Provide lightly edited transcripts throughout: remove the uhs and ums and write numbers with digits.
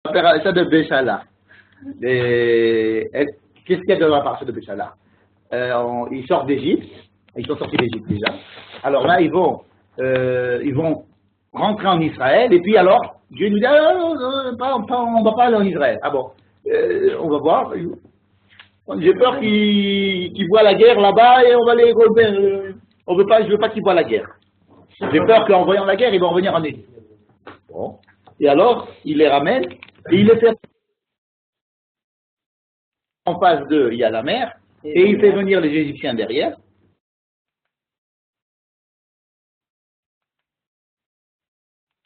On va faire ça de Béchala. Qu'est-ce qu'il y a dans la partie de Béchala? Ils sortent d'Égypte, ils sont sortis d'Égypte déjà. Alors là, ils vont rentrer en Israël, et puis alors, Dieu nous dit, on ne va pas aller en Israël. Ah bon, on va voir. J'ai peur qu'ils voient la guerre là-bas et on va les je veux pas qu'ils voient la guerre. J'ai peur qu'en voyant la guerre, ils vont revenir en Égypte. Bon. Et alors, il les ramène et il les fait. En face d'eux, il y a la mer et il fait venir les Égyptiens derrière.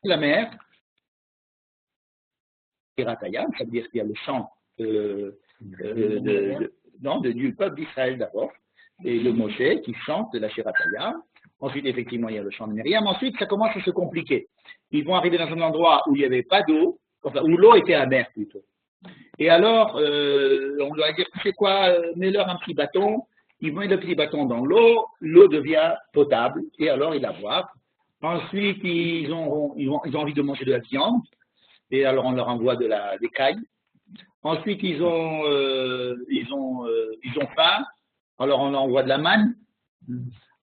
La mer, Ratayam, ça veut dire qu'il y a le chant du peuple d'Israël d'abord, et de Moshe qui chante de la Shiratayam. Ensuite, effectivement, il y a le chant de Myriam. Ensuite, ça commence à se compliquer. Ils vont arriver dans un endroit où il n'y avait pas d'eau, enfin, où l'eau était amère plutôt. Et alors, on leur a dit, c'est quoi, mets-leur un petit bâton. Ils mettent le petit bâton dans l'eau, l'eau devient potable, et alors ils la boivent. Ensuite, ils ont envie de manger de la viande, et alors on leur envoie des cailles. Ensuite, ils ont faim, alors on leur envoie de la manne.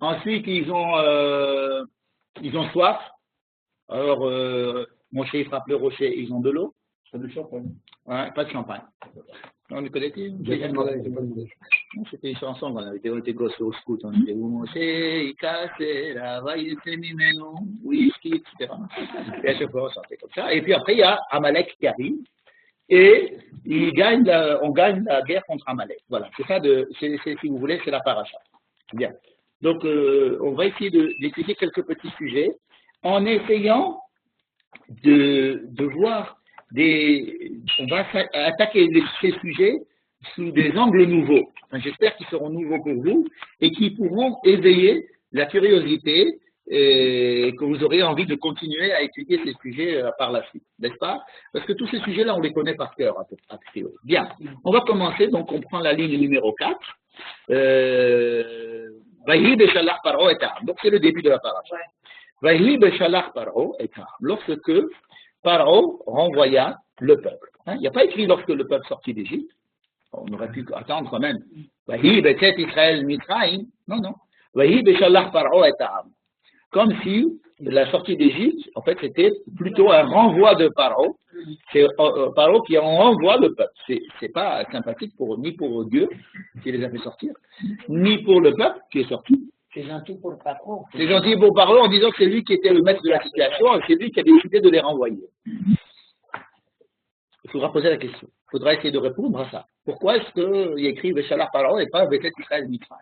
Ensuite, ils ont soif, alors Moshe frappe le rocher, ils ont de l'eau. Pas de champagne. Ouais, pas de champagne. On le connaît-il? C'était une chanson qu'on avait été, on était gosses au scout, on disait Moshe, il casse la vaille, c'est mimeno, whisky, etc. Et à chaque fois, on chantait comme ça. Et puis après, il y a Amalek qui arrive. Et on gagne la guerre contre Amalek. Voilà, c'est ça, si vous voulez, c'est la paracha. Bien. Donc, on va essayer d'expliquer quelques petits sujets en essayant de voir on va attaquer ces sujets sous des angles nouveaux. Enfin, j'espère qu'ils seront nouveaux pour vous et qui pourront éveiller la curiosité et que vous aurez envie de continuer à étudier ces sujets par la suite, n'est-ce pas? Parce que tous ces sujets-là, on les connaît par cœur, a priori. Bien, on va commencer, donc on prend la ligne numéro 4. Vahi beshalach paro et ta'am. Donc c'est le début de la paracha. Vahi beshalach paro et ta'am. Lorsque Paro renvoya le peuple. Il n'y a pas écrit lorsque le peuple sortit d'Égypte. On aurait pu attendre quand même. Vahi betet Israël mitraim. Non, non. Vahi beshalach paro et ta'am. Comme si la sortie d'Égypte, en fait, c'était plutôt un renvoi de Paro. C'est Paro qui renvoie le peuple. C'est pas sympathique ni pour Dieu, qui les a fait sortir, ni pour le peuple qui est sorti. C'est gentil pour Paro. C'est gentil pour Paro en disant que c'est lui qui était le maître de la situation et c'est lui qui a décidé de les renvoyer. Il faudra poser la question. Il faudra essayer de répondre à ça. Pourquoi est-ce qu'il y a écrit Veshalach Paro et pas Vetet Israël Mitzrayim?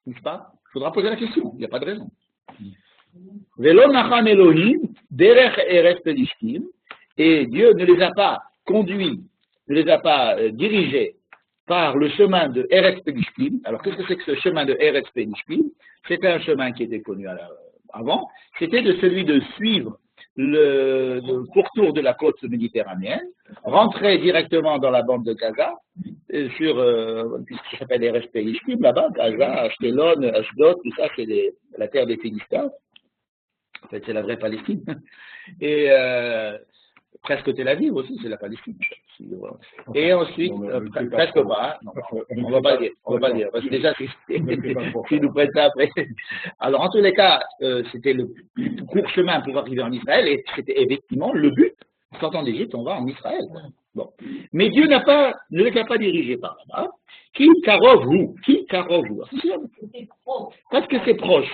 N'est-ce pas? Il faudra poser la question. Il n'y a pas de raison. Velo nacham Elohim derech eretz pelishtim, et Dieu ne les a pas conduits, ne les a pas dirigés par le chemin de Eretz Pelishtim. Alors qu'est-ce que c'est que ce chemin de Eretz Pelishtim? C'était un chemin qui était connu avant, c'était celui de suivre le pourtour de la côte méditerranéenne, rentrer directement dans la bande de Gaza, sur ce qui s'appelle Eretz Pelishtim, là-bas, Gaza, Ashkelon, Ashdod, tout ça, c'est la terre des Philistins. En fait, c'est la vraie Palestine. Et presque Tel Aviv aussi, c'est la Palestine. Et ensuite, presque pas. Non, on ne va pas le dire. On va pas le dire. Parce que déjà, s'ils nous prennent ça après. Alors, en tous les cas, c'était le plus court chemin pour arriver en Israël. Et c'était effectivement le but. Sortant d'Égypte, on va en Israël. Bon. Mais Dieu ne les a pas dirigés par là-bas. Qui karov vous? Parce que c'est proche.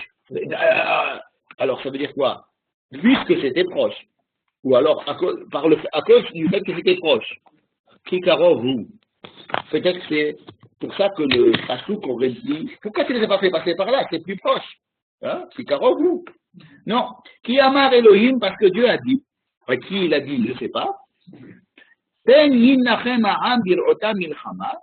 Alors, ça veut dire quoi? Puisque c'était proche. Ou alors, à cause du fait que c'était proche. Kikaro, vous. Peut-être que c'est pour ça que le Passouk aurait dit, pourquoi tu ne les as pas fait passer par là? C'est plus proche. Hein? Kikaro, vous. Non. Qui amar Elohim, parce que Dieu a dit. Et qui il a dit, je ne sais pas. Pen yinnachem ha'am bir'ota milchama.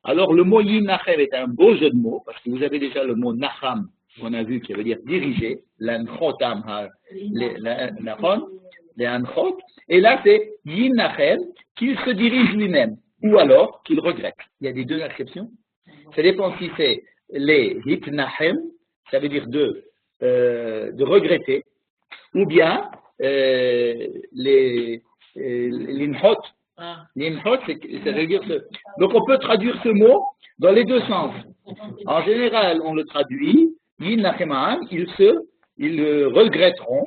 Alors, le mot yinnachem est un beau jeu de mots, parce que vous avez déjà le mot nacham, qu'on a vu, qui veut dire diriger, l'anchotam, les anchot, et là c'est yinnachem, qu'il se dirige lui-même, ou alors qu'il regrette. Il y a des deux acceptions. Ça dépend si c'est les hitnachem, ça veut dire de regretter, ou bien les l'inhot, Nimhot, c'est-à-dire donc on peut traduire ce mot dans les deux sens. En général, on le traduit, ils regretteront,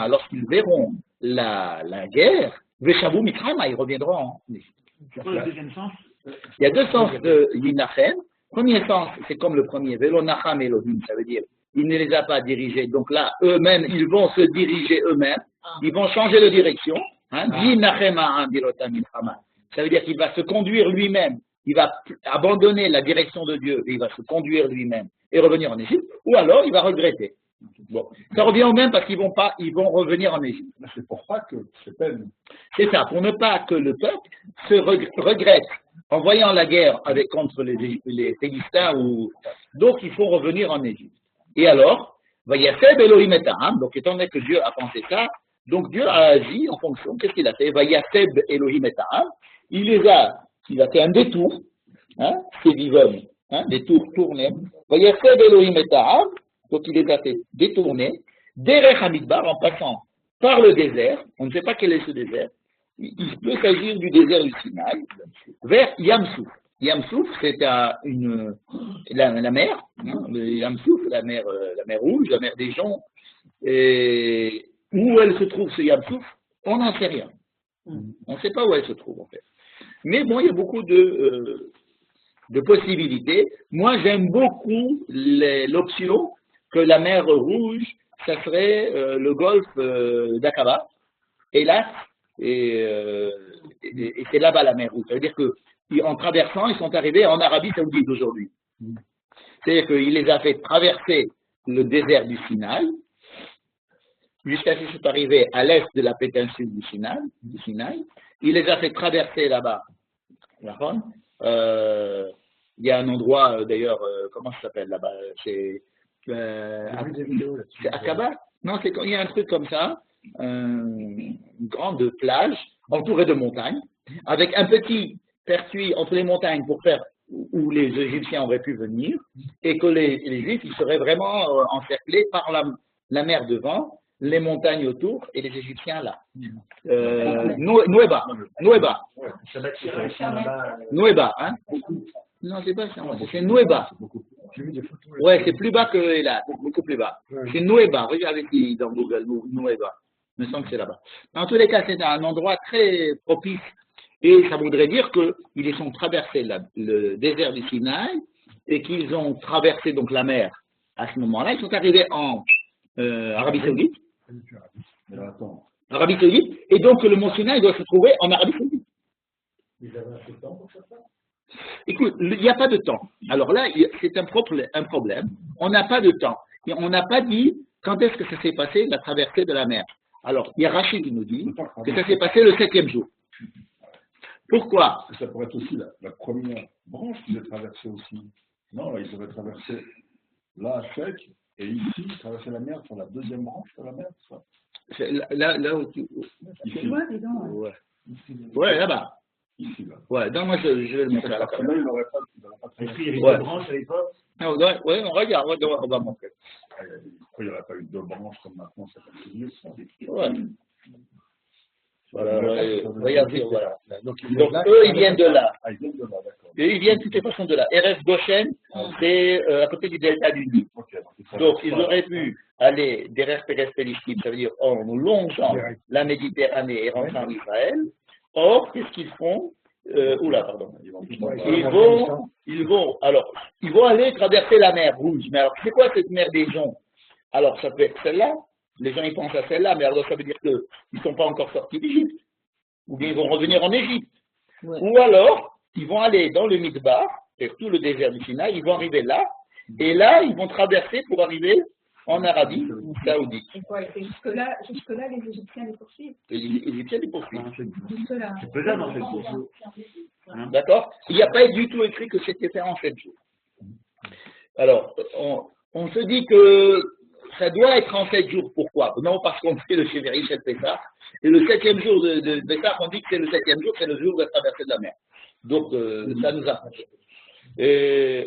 lorsqu'ils verront la guerre, Veshavu Mitrama, ils reviendront en Égypte. C'est quoi le deuxième sens? Il y a deux sens de Yinachem. Premier sens, c'est comme le premier, Velo Nacham Elohim, ça veut dire, il ne les a pas dirigés. Donc là, eux-mêmes, ils vont se diriger eux-mêmes, ils vont changer de direction. Hein? Ça veut dire qu'il va se conduire lui-même, il va abandonner la direction de Dieu et il va se conduire lui-même et revenir en Égypte, ou alors il va regretter. Bon, ça revient au même parce qu'ils vont revenir en Égypte. C'est pour pas que c'est peine. C'est ça, pour ne pas que le peuple se regrette en voyant la guerre contre les Philistins donc il faut revenir en Égypte. Et alors, Vayaseb Elohim et Ta'am, donc étant donné que Dieu a pensé ça, donc Dieu a agi en fonction, qu'est-ce qu'il a fait? Vayaseb Elohim et Ta'am, il a fait un détour, hein, c'est vivum, hein, des tours tournés. Vayaseb Elohim et Ta'am, donc il les a fait détourner, Derech Hamidbar, en passant par le désert, on ne sait pas quel est ce désert, il peut s'agir du désert du Sinaï, vers Yamsouf. Yamsouf, c'est la mer, hein, Yamsouf, la mer Rouge, la mer des joncs. Et où elle se trouve, ce Yamsouf, on n'en sait rien. On ne sait pas où elle se trouve, en fait. Mais bon, il y a beaucoup de possibilités. Moi, j'aime beaucoup l'option que la mer Rouge, ça serait le golfe d'Aqaba, et là, et c'est là-bas la mer Rouge. Ça veut dire qu'en traversant, ils sont arrivés en Arabie Saoudite aujourd'hui. C'est-à-dire qu'il les a fait traverser le désert du Sinaï, jusqu'à ce qu'ils soient arrivés à l'est de la péninsule du Sinaï. Il les a fait traverser là-bas. Il y a un endroit, d'ailleurs, comment ça s'appelle là-bas? C'est Aqaba? Non, il y a un truc comme ça, une grande plage entourée de montagnes, avec un petit pertuis entre les montagnes pour faire où les Égyptiens auraient pu venir, et que les Juifs ils seraient vraiment encerclés par la mer devant, les montagnes autour et les Égyptiens là. Nouéba, hein? Non, c'est pas ça, c'est Nouéba. Ouais, c'est plus bas que là, beaucoup plus bas. C'est Nouéba, regardez dans Google, Nouéba. Il me semble que c'est là-bas. Dans tous les cas, c'est un endroit très propice. Et ça voudrait dire qu'ils ont traversé le désert du Sinaï et qu'ils ont traversé donc la mer à ce moment-là. Ils sont arrivés en Arabie Saoudite. Arabie Saoudite. Et donc le mont Sinaï doit se trouver en Arabie Saoudite. Ils avaient un peu de temps pour faire ça? Écoute, il n'y a pas de temps. Alors là, c'est un problème. On n'a pas de temps. Et on n'a pas dit quand est-ce que ça s'est passé, la traversée de la mer. Alors, il y a Rachid qui nous dit que ça s'est passé le 7e jour. Pourquoi? Ça pourrait être aussi la première branche qu'ils aient traversée aussi. Non, là, ils auraient traversé là sec, et ici, traverser la mer sur la deuxième branche de la mer, ça. Là où tu... Ici. Ouais, là-bas. Ici, là. Ouais, donc moi je vais le montrer à la caméra. Là, il n'aurait pas Est-ce qu'il y avait deux branches à l'époque? Oui, on regarde, on va montrer. Il n'y aurait pas eu deux branches comme maintenant, ça fait mieux. Ouais. Voilà, regardez, voilà. Donc eux, ils viennent de là. Ah, ils viennent de là, d'accord. Et ils viennent de toutes les façons de là. RF Goshen, c'est à côté du delta du Nil. Donc ils auraient pu aller derrière Pérez Pélistim, ça veut dire en longeant la Méditerranée et rentrant en Israël. Or, qu'est-ce qu'ils font? Ils vont aller traverser la mer Rouge. Mais alors, c'est quoi cette mer des joncs? Alors, ça peut être celle-là. Les gens, ils pensent à celle-là, mais alors ça veut dire qu'ils ne sont pas encore sortis d'Égypte. Ou bien ils vont revenir en Égypte. Ouais. Ou alors, ils vont aller dans le Midbar, c'est tout le désert du Sinaï, ils vont arriver là, et là, ils vont traverser pour arriver en Arabie Saoudite. Et jusque-là, les Égyptiens les poursuivent. Les Égyptiens les poursuivent. Jusque-là. C'est faisable en 7 jours. D'accord? Il n'y a pas du tout écrit que c'était fait en 7 jours. Alors, on se dit que ça doit être en 7 jours. Pourquoi? Non, parce qu'on fait le Chévéry chez le Pessah. Et le 7e jour de Pessah, on dit que c'est le 7e jour, c'est le jour de la traversée de la mer. Donc, ça nous approche.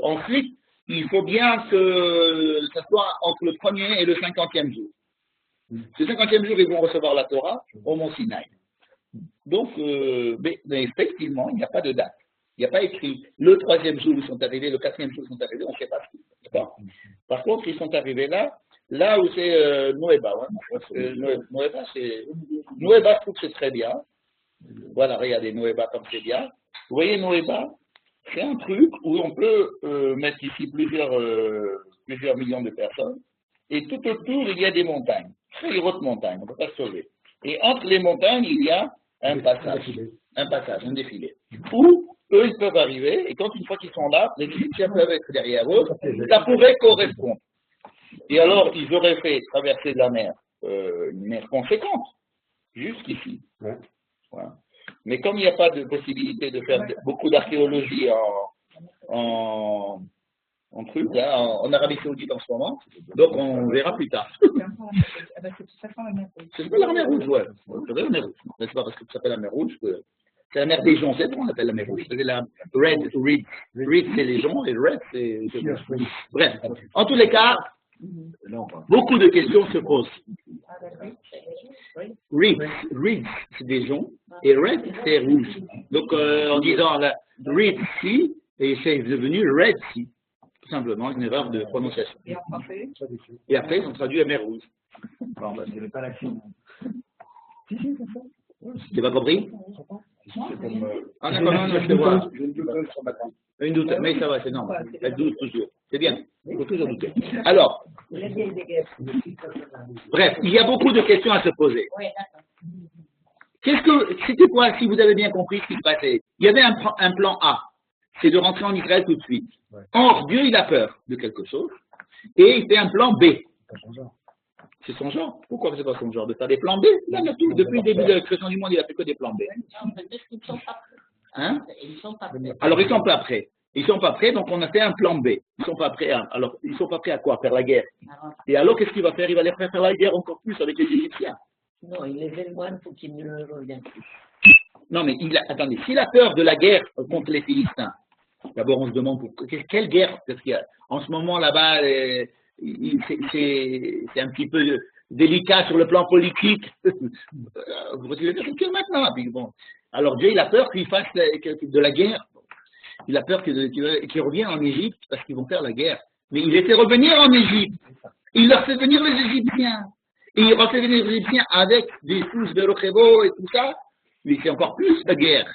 Ensuite, il faut bien que ça soit entre le 1er et le 50e jour. Ce 50e jour, ils vont recevoir la Torah au mont Sinaï. Donc, mais effectivement, il n'y a pas de date. Il n'y a pas écrit le 3e jour ils sont arrivés, le 4e jour ils sont arrivés, on ne sait pas ce qu'ils sont. Par contre, ils sont arrivés là où c'est Noéba. Ouais. Noéba, Noéba, je trouve que c'est très bien. Voilà, regardez, Noéba comme c'est bien. Vous voyez, Noéba, c'est un truc où on peut mettre ici plusieurs millions de personnes. Et tout autour, il y a des montagnes, très hautes montagnes, on ne peut pas se sauver. Et entre les montagnes, il y a un passage, un défilé, où eux, ils peuvent arriver, et quand une fois qu'ils sont là, les Égyptiens peuvent être derrière eux, ça pourrait correspondre. Et alors, ils auraient fait traverser la mer, une mer conséquente, jusqu'ici. Ouais. Voilà. Mais comme il n'y a pas de possibilité de faire beaucoup d'archéologie en truc, là, en Arabie Saoudite en ce moment, donc on verra plus tard. C'est la mer Rouge, ouais. C'est la mer Rouge. C'est pas parce que ça s'appelle la mer Rouge que c'est la mer des joncs, c'est bon, on appelle la mer Rouge. C'est la Red, Reed, c'est les joncs et Red, c'est. Bref, en tous les cas, beaucoup de questions se posent. Reed, c'est des joncs et Red, c'est rouge. Donc en disant la Reed Sea, et c'est devenu Red Sea. Tout simplement, une erreur de prononciation. Et après, ils ont traduit la mer Rouge. Bon, bah, c'est pas la Chine. Tu pas compris? Ah d'accord, non, je te vois. Une doute, mais ça va, c'est normal. Elle doute toujours. C'est bien, il faut toujours douter. Alors, bref, il y a beaucoup de questions à se poser. C'était quoi, si vous avez bien compris ce qui se passait? Il y avait un plan A, c'est de rentrer en Israël tout de suite. Or, Dieu, il a peur de quelque chose, et il fait un plan B. C'est son genre. Pourquoi c'est pas son genre de faire des plans B? Là, depuis le début de la création du monde, il a fait que des plans B. Hein? Alors, ils sont pas prêts. Ils sont pas prêts, donc on a fait un plan B. Ils sont pas prêts. Alors, ils sont pas prêts à quoi? Faire la guerre. Et alors, qu'est-ce qu'il va faire? Il va les faire la guerre encore plus avec les Égyptiens. Non, il les fait loin pour qu'il ne revienne plus. Non, mais attendez, s'il a peur de la guerre contre les Philistins, d'abord on se demande quelle guerre, parce qu'il y a, en ce moment là-bas, c'est un petit peu délicat sur le plan politique. Vous retirez que maintenant. Puis bon. Alors Dieu, il a peur qu'il fasse de la guerre. Il a peur qu'il revienne en Égypte parce qu'ils vont faire la guerre. Mais il les fait revenir en Égypte. Il leur fait venir les Égyptiens. Et il refait venir les Égyptiens avec des souches de Rochebo et tout ça. Mais c'est encore plus la guerre.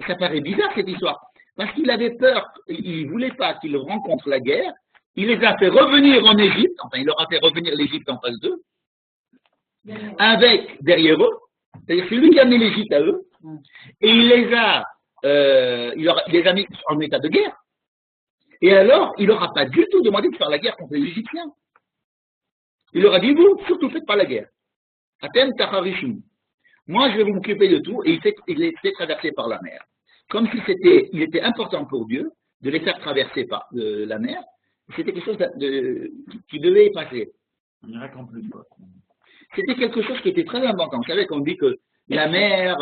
Ça paraît bizarre cette histoire. Parce qu'il avait peur, il ne voulait pas qu'ils rencontrent la guerre. Il les a fait revenir en Égypte, enfin il leur a fait revenir l'Égypte en face d'eux, avec derrière eux, c'est-à-dire c'est lui qui a amené l'Égypte à eux, et il les a mis en état de guerre. Et alors, il leur a pas du tout demandé de faire la guerre contre les Égyptiens. Il leur a dit, vous, surtout faites pas la guerre. Atem Tacharishim. Moi, je vais vous m'occuper de tout, et il les fait traverser par la mer. Comme si il était important pour Dieu de les faire traverser par la mer. C'était quelque chose qui devait y passer. On dirait qu'en plus, quoi. C'était quelque chose qui était très important. Vous savez qu'on dit que la mer,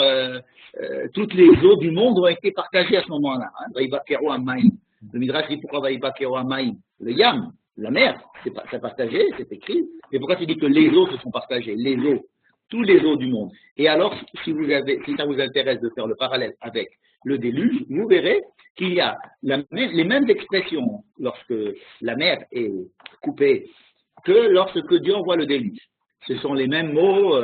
toutes les eaux du monde ont été partagées à ce moment-là. Vaïbakero Amaïm. Le Midrash dit pourquoi Vaïbakero Amaïm? Le Yam, la mer, c'est partagé, c'est écrit. Mais pourquoi tu dis que les eaux se sont partagées? Les eaux, tous les eaux du monde. Et alors, si ça vous intéresse de faire le parallèle avec le déluge, vous verrez qu'il y a les mêmes expressions lorsque la mer est coupée que lorsque Dieu envoie le déluge. Ce sont les mêmes mots,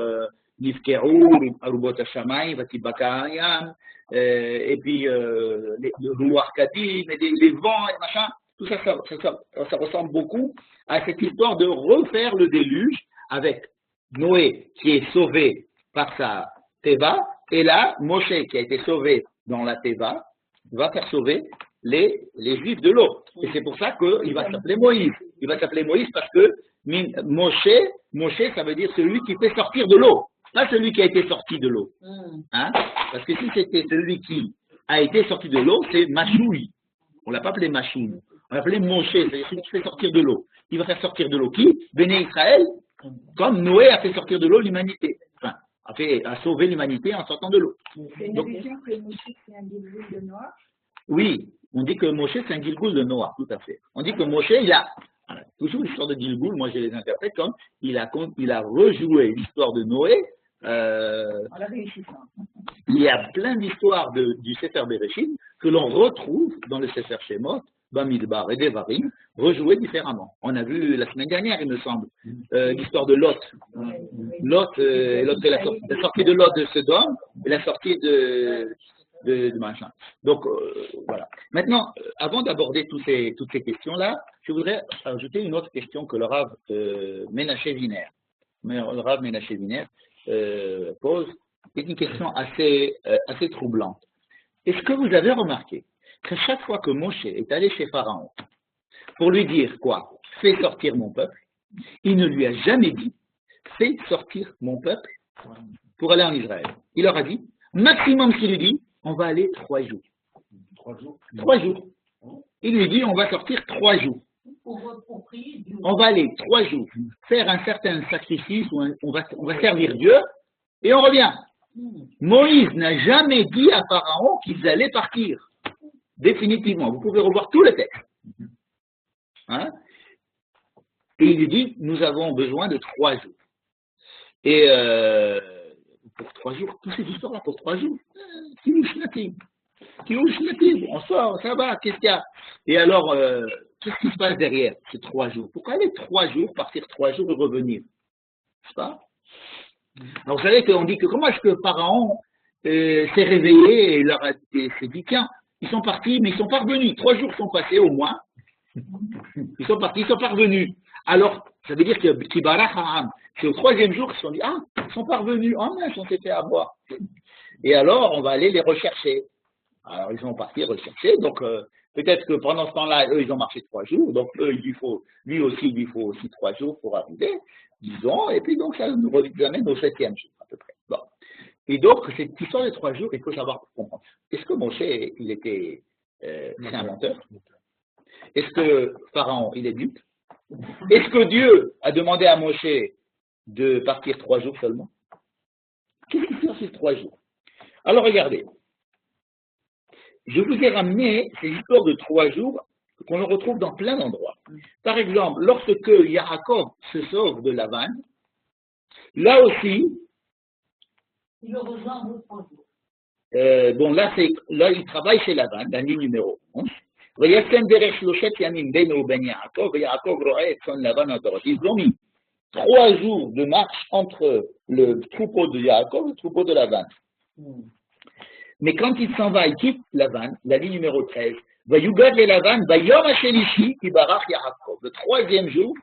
Nifkeru, Arubot Hashamayim, Vatibaka Hayam, et puis le Ruach Kadim, et les vents et machin. Tout ça, ça ressemble beaucoup à cette histoire de refaire le déluge avec Noé qui est sauvé par sa Teva, et là, Moshe qui a été sauvé dans la Teva, va faire sauver les Juifs de l'eau. Et c'est pour ça qu'il va s'appeler Moïse. Il va s'appeler Moïse parce que Moshe, ça veut dire celui qui fait sortir de l'eau, pas celui qui a été sorti de l'eau. Hein? Parce que si c'était celui qui a été sorti de l'eau, c'est Machoui. On ne l'a pas appelé Machoui. On l'a appelé Moshe, c'est celui qui fait sortir de l'eau. Il va faire sortir de l'eau qui? Béné Israël, comme Noé a fait sortir de l'eau l'humanité. Enfin, a sauvé l'humanité en sortant de l'eau. C'est une vision que Moshe, c'est un Gilgoul de Noah. Oui, on dit que Moshe, c'est un Gilgoul de Noah, tout à fait. On dit que Moshe, il a, toujours l'histoire de Gilgoul, moi je les interprète comme, il a rejoué l'histoire de Noé En la réussissant. il y a plein d'histoires du Sefer Bereshit que l'on retrouve dans le Sefer Shemot, Bamidbar et Devarim, rejoués différemment. On a vu la semaine dernière, il me semble, l'histoire de Lot. Lot, la sortie de Lot de Sodome et la sortie de machin. Donc, voilà. Maintenant, avant d'aborder toutes ces questions-là, je voudrais ajouter une autre question que le Rav Menaché Wiener pose, qui est une question assez troublante. Est-ce que vous avez remarqué que chaque fois que Moshe est allé chez Pharaon pour lui dire quoi? Fais sortir mon peuple, il ne lui a jamais dit fais sortir mon peuple pour aller en Israël. Il leur a dit, maximum ce qu'il lui dit, on va aller 3 jours. 3 jours. 3 jours. Il lui dit, on va sortir 3 jours. On va aller 3 jours, faire un certain sacrifice, on va servir Dieu, et on revient. Moïse n'a jamais dit à Pharaon qu'ils allaient partir. Définitivement. Vous pouvez revoir tout le texte. Hein? Et il lui dit, nous avons besoin de 3 jours. Et pour 3 jours, toutes ces histoires-là, pour 3 jours, on sort, ça va, qu'est-ce qu'il y a? Et alors, qu'est-ce qui se passe derrière ces 3 jours? Pourquoi aller 3 jours, partir 3 jours et revenir? C'est pas? Alors, vous savez qu'on dit que comment est-ce que Pharaon s'est réveillé et s'est dit, tiens, ils sont partis, mais ils ne sont pas revenus. 3 jours sont passés au moins. Ils sont partis, ils ne sont pas revenus. Alors, ça veut dire que c'est au 3e jour qu'ils se sont dit, ah, ils ne sont pas revenus. Ah, mince, on s'est fait avoir. Et alors, on va aller les rechercher. Alors, ils sont partis rechercher. Donc, peut-être que pendant ce temps-là, eux, ils ont marché 3 jours. Donc, eux, lui aussi, il lui faut aussi 3 jours pour arriver, disons. Et puis, donc, ça nous amène au 7e jour, à peu près. Bon. Et donc, cette histoire de 3 jours, il faut savoir pour comprendre. Est-ce que Moshe, il était très inventeur? Est-ce que Pharaon, il est dupe? Est-ce que Dieu a demandé à Moshe de partir 3 jours seulement? Qu'est-ce qui se passe ces 3 jours? Alors, regardez. Je vous ai ramené ces histoires de 3 jours qu'on retrouve dans plein d'endroits. Par exemple, lorsque Yaakov se sauve de Lavan, là aussi, il le rejoint en bout de 3 jours. Bon, là, il travaille chez Lavan, la ligne numéro 11. Ils ont mis 3 jours de marche entre le troupeau de Yaakov et le troupeau de Lavan. Mais quand il s'en va, il quitte Lavan, la ligne numéro 13. Le 3e jour,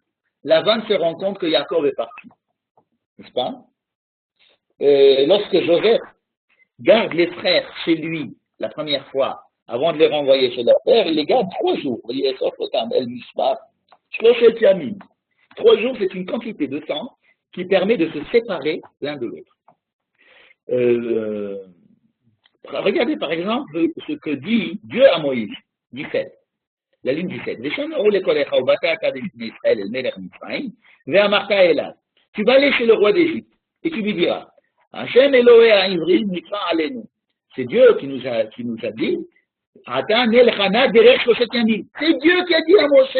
Lavan se rend compte que Yaakov est parti. N'est-ce pas? Lorsque Joseph garde les frères chez lui la première fois, avant de les renvoyer chez leur père, il les garde 3 jours. 3 jours, c'est une quantité de temps qui permet de se séparer l'un de l'autre. Regardez par exemple ce que dit Dieu à Moïse, 17, la ligne 17. Tu vas aller chez le roi d'Égypte et tu lui diras, c'est Dieu qui nous a dit, c'est Dieu qui a dit à Moshe,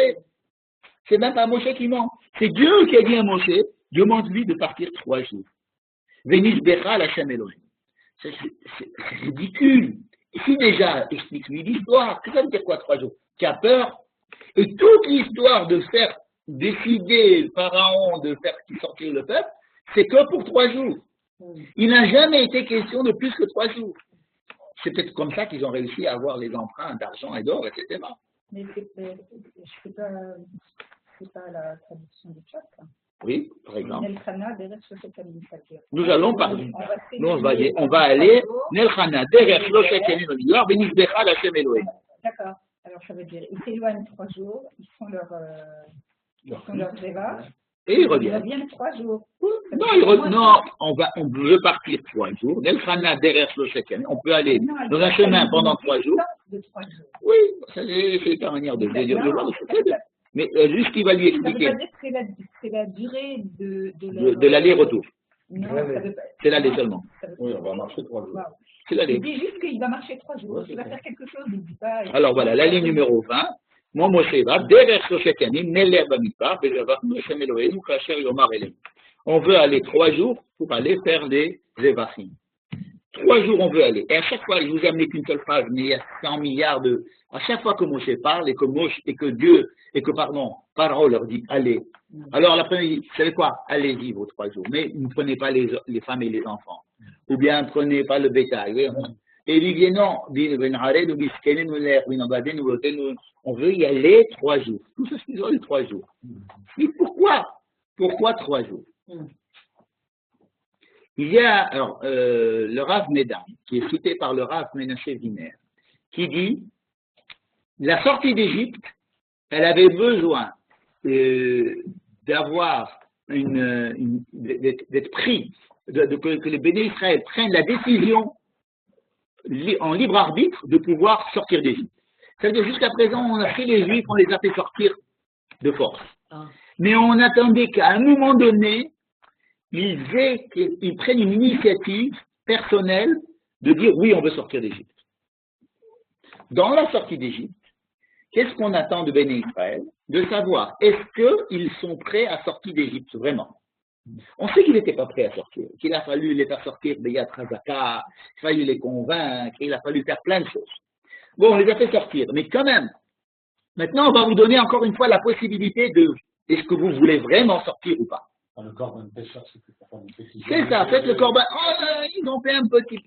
c'est même pas Moshe qui ment, c'est Dieu qui a dit à Moshe, demande-lui de partir 3 jours. C'est ridicule. Ici déjà, explique-lui l'histoire. Ça veut dire quoi 3 jours? Tu as peur? Et toute l'histoire de faire décider Pharaon de faire sortir le peuple, c'est que pour 3 jours. Il n'a jamais été question de plus que 3 jours. C'est peut-être comme ça qu'ils ont réussi à avoir les emprunts d'argent et d'or, etc. Mais c'est pas la traduction du chat. Oui, par exemple. Nous allons parler. On va aller. D'accord. Alors ça veut dire, ils s'éloignent 3 jours, ils font leur débat. Et ils reviennent. 3 jours. Non, on veut partir 3 jours. On peut aller dans un chemin pendant 3 jours. Oui, c'est la manière de voir. Mais juste qu'il va lui expliquer. Ça veut pas dire que c'est la durée de l'aller-retour. Non, c'est l'aller seulement. Oui, on va marcher 3 jours. C'est l'aller. Il dit juste qu'il va marcher 3 jours. Il va faire quelque chose, il ne dit pas. Alors voilà, la ligne numéro 20. Moi, Moshe va, derrière Shoshet Yanim, Neler Bamidbar, Bejavar Moshem Eloheinu, Kasher Yomar Elenu. On veut aller 3 jours pour aller faire les Zevachim. 3 jours, on veut aller. Et à chaque fois, je vous ai amené qu'une seule phrase, mais il y a 100 milliards de... À chaque fois que Moshe parle et que Dieu, Paro leur dit, allez. Alors, la première, vous savez quoi? Allez-y vos 3 jours. Mais ne prenez pas les femmes et les enfants. Ou bien, ne prenez pas le bétail. Oui. Et il dit, non, on veut y aller 3 jours. Tout ce qu'ils ont eu 3 jours. Mais pourquoi? Pourquoi 3 jours? Il y a alors, le Rav Medan, qui est cité par le Rav Menashe Winer, qui dit la sortie d'Égypte, elle avait besoin d'avoir d'être pris, que les béné Israël prennent la décision en libre arbitre de pouvoir sortir d'Égypte. C'est-à-dire jusqu'à présent, on a pris les Juifs, on les a fait sortir de force. Mais on attendait qu'à un moment donné, ils prennent une initiative personnelle de dire oui, on veut sortir d'Égypte. Dans la sortie d'Égypte, qu'est-ce qu'on attend de Béné Israël? De savoir, est-ce qu'ils sont prêts à sortir d'Égypte vraiment? On sait qu'ils n'étaient pas prêts à sortir, qu'il a fallu les faire sortir de Yad Razaka, il a fallu les convaincre, il a fallu faire plein de choses. Bon, on les a fait sortir, mais quand même, maintenant on va vous donner encore une fois la possibilité de, est-ce que vous voulez vraiment sortir ou pas? Le Corban Pessah, c'était pour faire une petite... C'est ça, faites le Corban. Oh, ils ont fait un petit...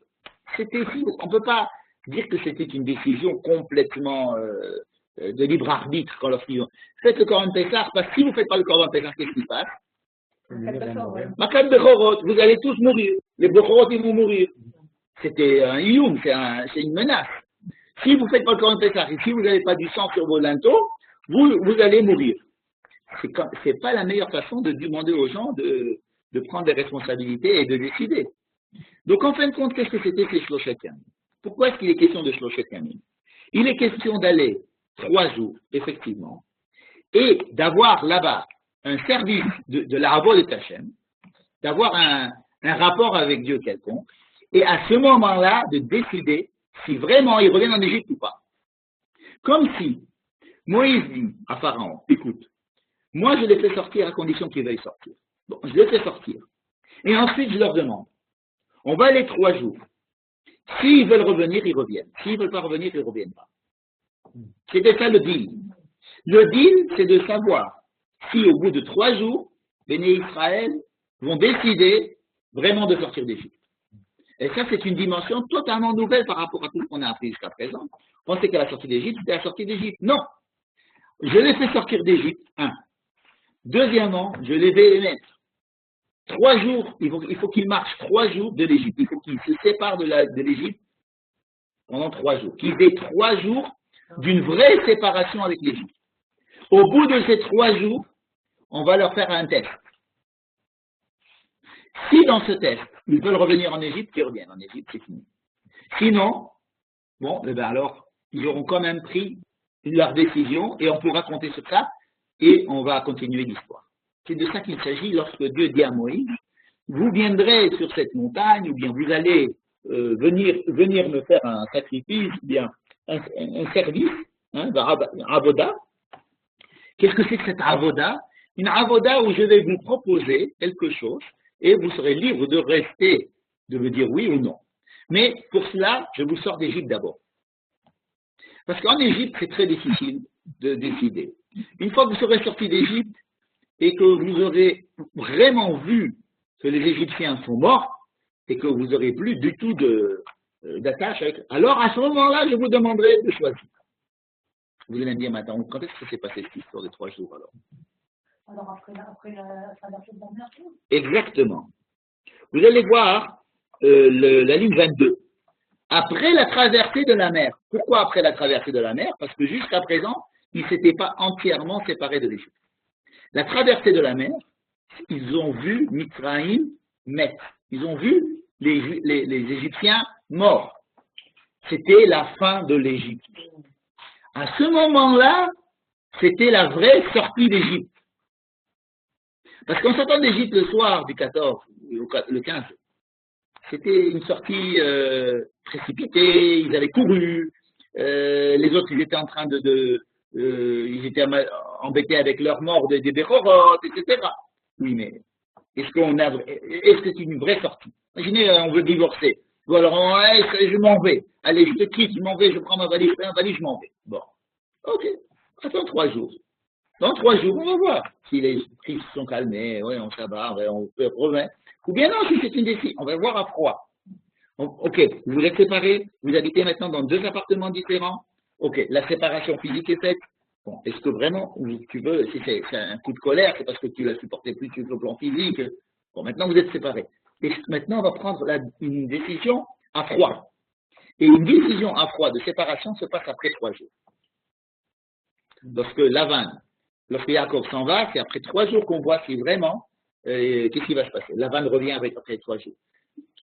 C'était si, on ne peut pas dire que c'était une décision complètement de libre arbitre quand lorsqu'ils ont... Faites le Corban Pessah, parce que si vous ne faites pas le Corban Pessah, qu'est-ce qui se passe? Makat Bechorot, vous allez tous mourir. Les Bechorot, ils vont mourir. C'était un ioum, c'est une menace. Si vous ne faites pas le Corban Pessah et si vous n'avez pas du sang sur vos linteaux, vous allez mourir. C'est pas la meilleure façon de demander aux gens de prendre des responsabilités et de décider. Donc, en fin de compte, qu'est-ce que c'était ces Shloshet Yamim? Pourquoi est-ce qu'il est question de Shloshet Yamim? Il est question d'aller 3 jours, effectivement, et d'avoir là-bas un service de la Avodat Hashem, d'avoir un rapport avec Dieu quelconque, et à ce moment-là, de décider si vraiment ils reviennent en Égypte ou pas. Comme si Moïse dit à Pharaon, écoute, moi, je les fais sortir à condition qu'ils veuillent sortir. Bon, je les fais sortir. Et ensuite, je leur demande, on va aller 3 jours. S'ils veulent revenir, ils reviennent. S'ils ne veulent pas revenir, ils ne reviennent pas. C'était ça le deal. Le deal, c'est de savoir si au bout de 3 jours, les Béné Israël vont décider vraiment de sortir d'Égypte. Et ça, c'est une dimension totalement nouvelle par rapport à tout ce qu'on a appris jusqu'à présent. On pensait qu'à la sortie d'Égypte, c'était la sortie d'Égypte. Non. Je les fais sortir d'Égypte, 1. Deuxièmement, je les vais mettre 3 jours, il faut qu'ils marchent 3 jours de l'Égypte. Il faut qu'ils se séparent de l'Égypte pendant 3 jours. Qu'ils aient 3 jours d'une vraie séparation avec l'Égypte. Au bout de ces 3 jours, on va leur faire un test. Si dans ce test, ils veulent revenir en Égypte, ils reviennent en Égypte, c'est fini. Sinon, bon, eh bien alors, ils auront quand même pris leur décision et on pourra compter sur ça. Et on va continuer l'histoire. C'est de ça qu'il s'agit lorsque Dieu dit à Moïse, vous viendrez sur cette montagne, ou bien vous allez venir me faire un sacrifice, ou bien un service, un avoda. Qu'est-ce que c'est que cette avoda? Une avoda où je vais vous proposer quelque chose, et vous serez libre de rester, de me dire oui ou non. Mais pour cela, je vous sors d'Égypte d'abord. Parce qu'en Égypte, c'est très difficile de décider. Une fois que vous serez sorti d'Égypte et que vous aurez vraiment vu que les Égyptiens sont morts et que vous n'aurez plus du tout d'attache avec, alors à ce moment-là, je vous demanderai de choisir. Vous allez me dire maintenant, quand est-ce que s'est passé cette histoire de 3 jours alors? Alors après la traversée de la mer. Exactement. Vous allez voir la ligne 22. Après la traversée de la mer. Pourquoi après la traversée de la mer? Parce que jusqu'à présent, ils ne s'étaient pas entièrement séparés de l'Égypte. La traversée de la mer, ils ont vu Mitzraïm mettre. Ils ont vu les Égyptiens morts. C'était la fin de l'Égypte. À ce moment-là, c'était la vraie sortie d'Égypte. Parce qu'en sortant d'Égypte le soir du 14, le 15, c'était une sortie précipitée, ils avaient couru, les autres ils étaient en train ils étaient embêtés avec leur mort des Bechorot, etc. Oui, mais Est-ce que c'est une vraie sortie? Imaginez, on veut divorcer. Ou alors, je m'en vais. Allez, je te quitte, je m'en vais, je prends ma valise, je m'en vais. Bon. Ok. Attends 3 jours. Dans 3 jours, on va voir si les crises sont calmées, oui, on s'abat, on revient. Ou bien non, si c'est une décision, on va voir à froid. Ok, vous êtes séparés, vous habitez maintenant dans 2 appartements différents. Ok, la séparation physique est faite. Bon, est-ce que vraiment, tu veux, si c'est un coup de colère, c'est parce que tu l'as supporté plus sur le plan physique. Bon, maintenant vous êtes séparés. Et maintenant, on va prendre une décision à froid. Et une décision à froid de séparation se passe après 3 jours. Lorsque Yaakov s'en va, c'est après 3 jours qu'on voit si vraiment, qu'est-ce qui va se passer. Lavan revient après 3 jours.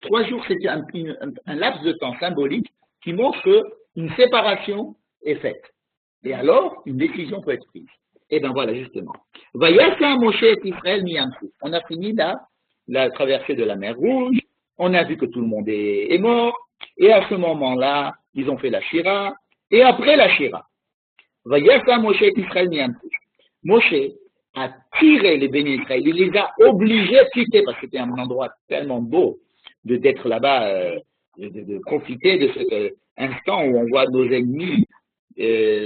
3 jours, c'est un laps de temps symbolique qui montre qu'une séparation est faite. Et alors, une décision peut être prise. Et bien voilà, justement. Vayasa Moshe et Israël Miyamsu. On a fini la traversée de la mer Rouge. On a vu que tout le monde est mort. Et à ce moment-là, ils ont fait la Shira. Et après la Shira, Vayasa Moshe et Israël Miyamsu. Moshe a tiré les bénis d'Israël. Il les a obligés de quitter parce que c'était un endroit tellement beau d'être là-bas, de profiter de cet instant où on voit nos ennemis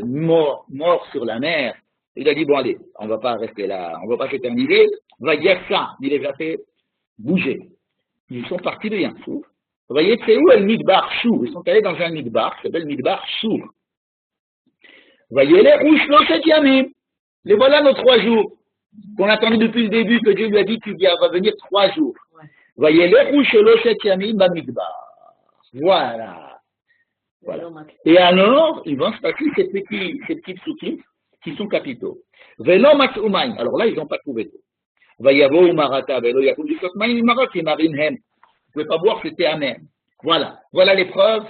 morts sur la mer. Il a dit, bon allez, on ne va pas rester là, on ne va pas s'éterniser. Va dire ça, il les a fait bouger. Ils sont partis de Yamsouf. Vous voyez, c'est où le Midbar Shur? Ils sont allés dans un Midbar qui s'appelle Midbar Shur. Voyez les Rouchlo Yamim. Les voilà nos 3 jours. Qu'on attendait depuis le début, que Dieu lui a dit, tu vas venir 3 jours. Voyez les Rouchlo Yamim Bamidbar. Voilà. Et alors, ils vont se passer ces petites soucis qui sont capitaux. Velo Matsumain. Alors là, ils n'ont pas trouvé d'eau. Vayavo Marata, Velo Yakoub du Sotmain, Marat, Marinhem. Vous ne pouvez pas boire, c'était amer. Voilà. Voilà l'épreuve.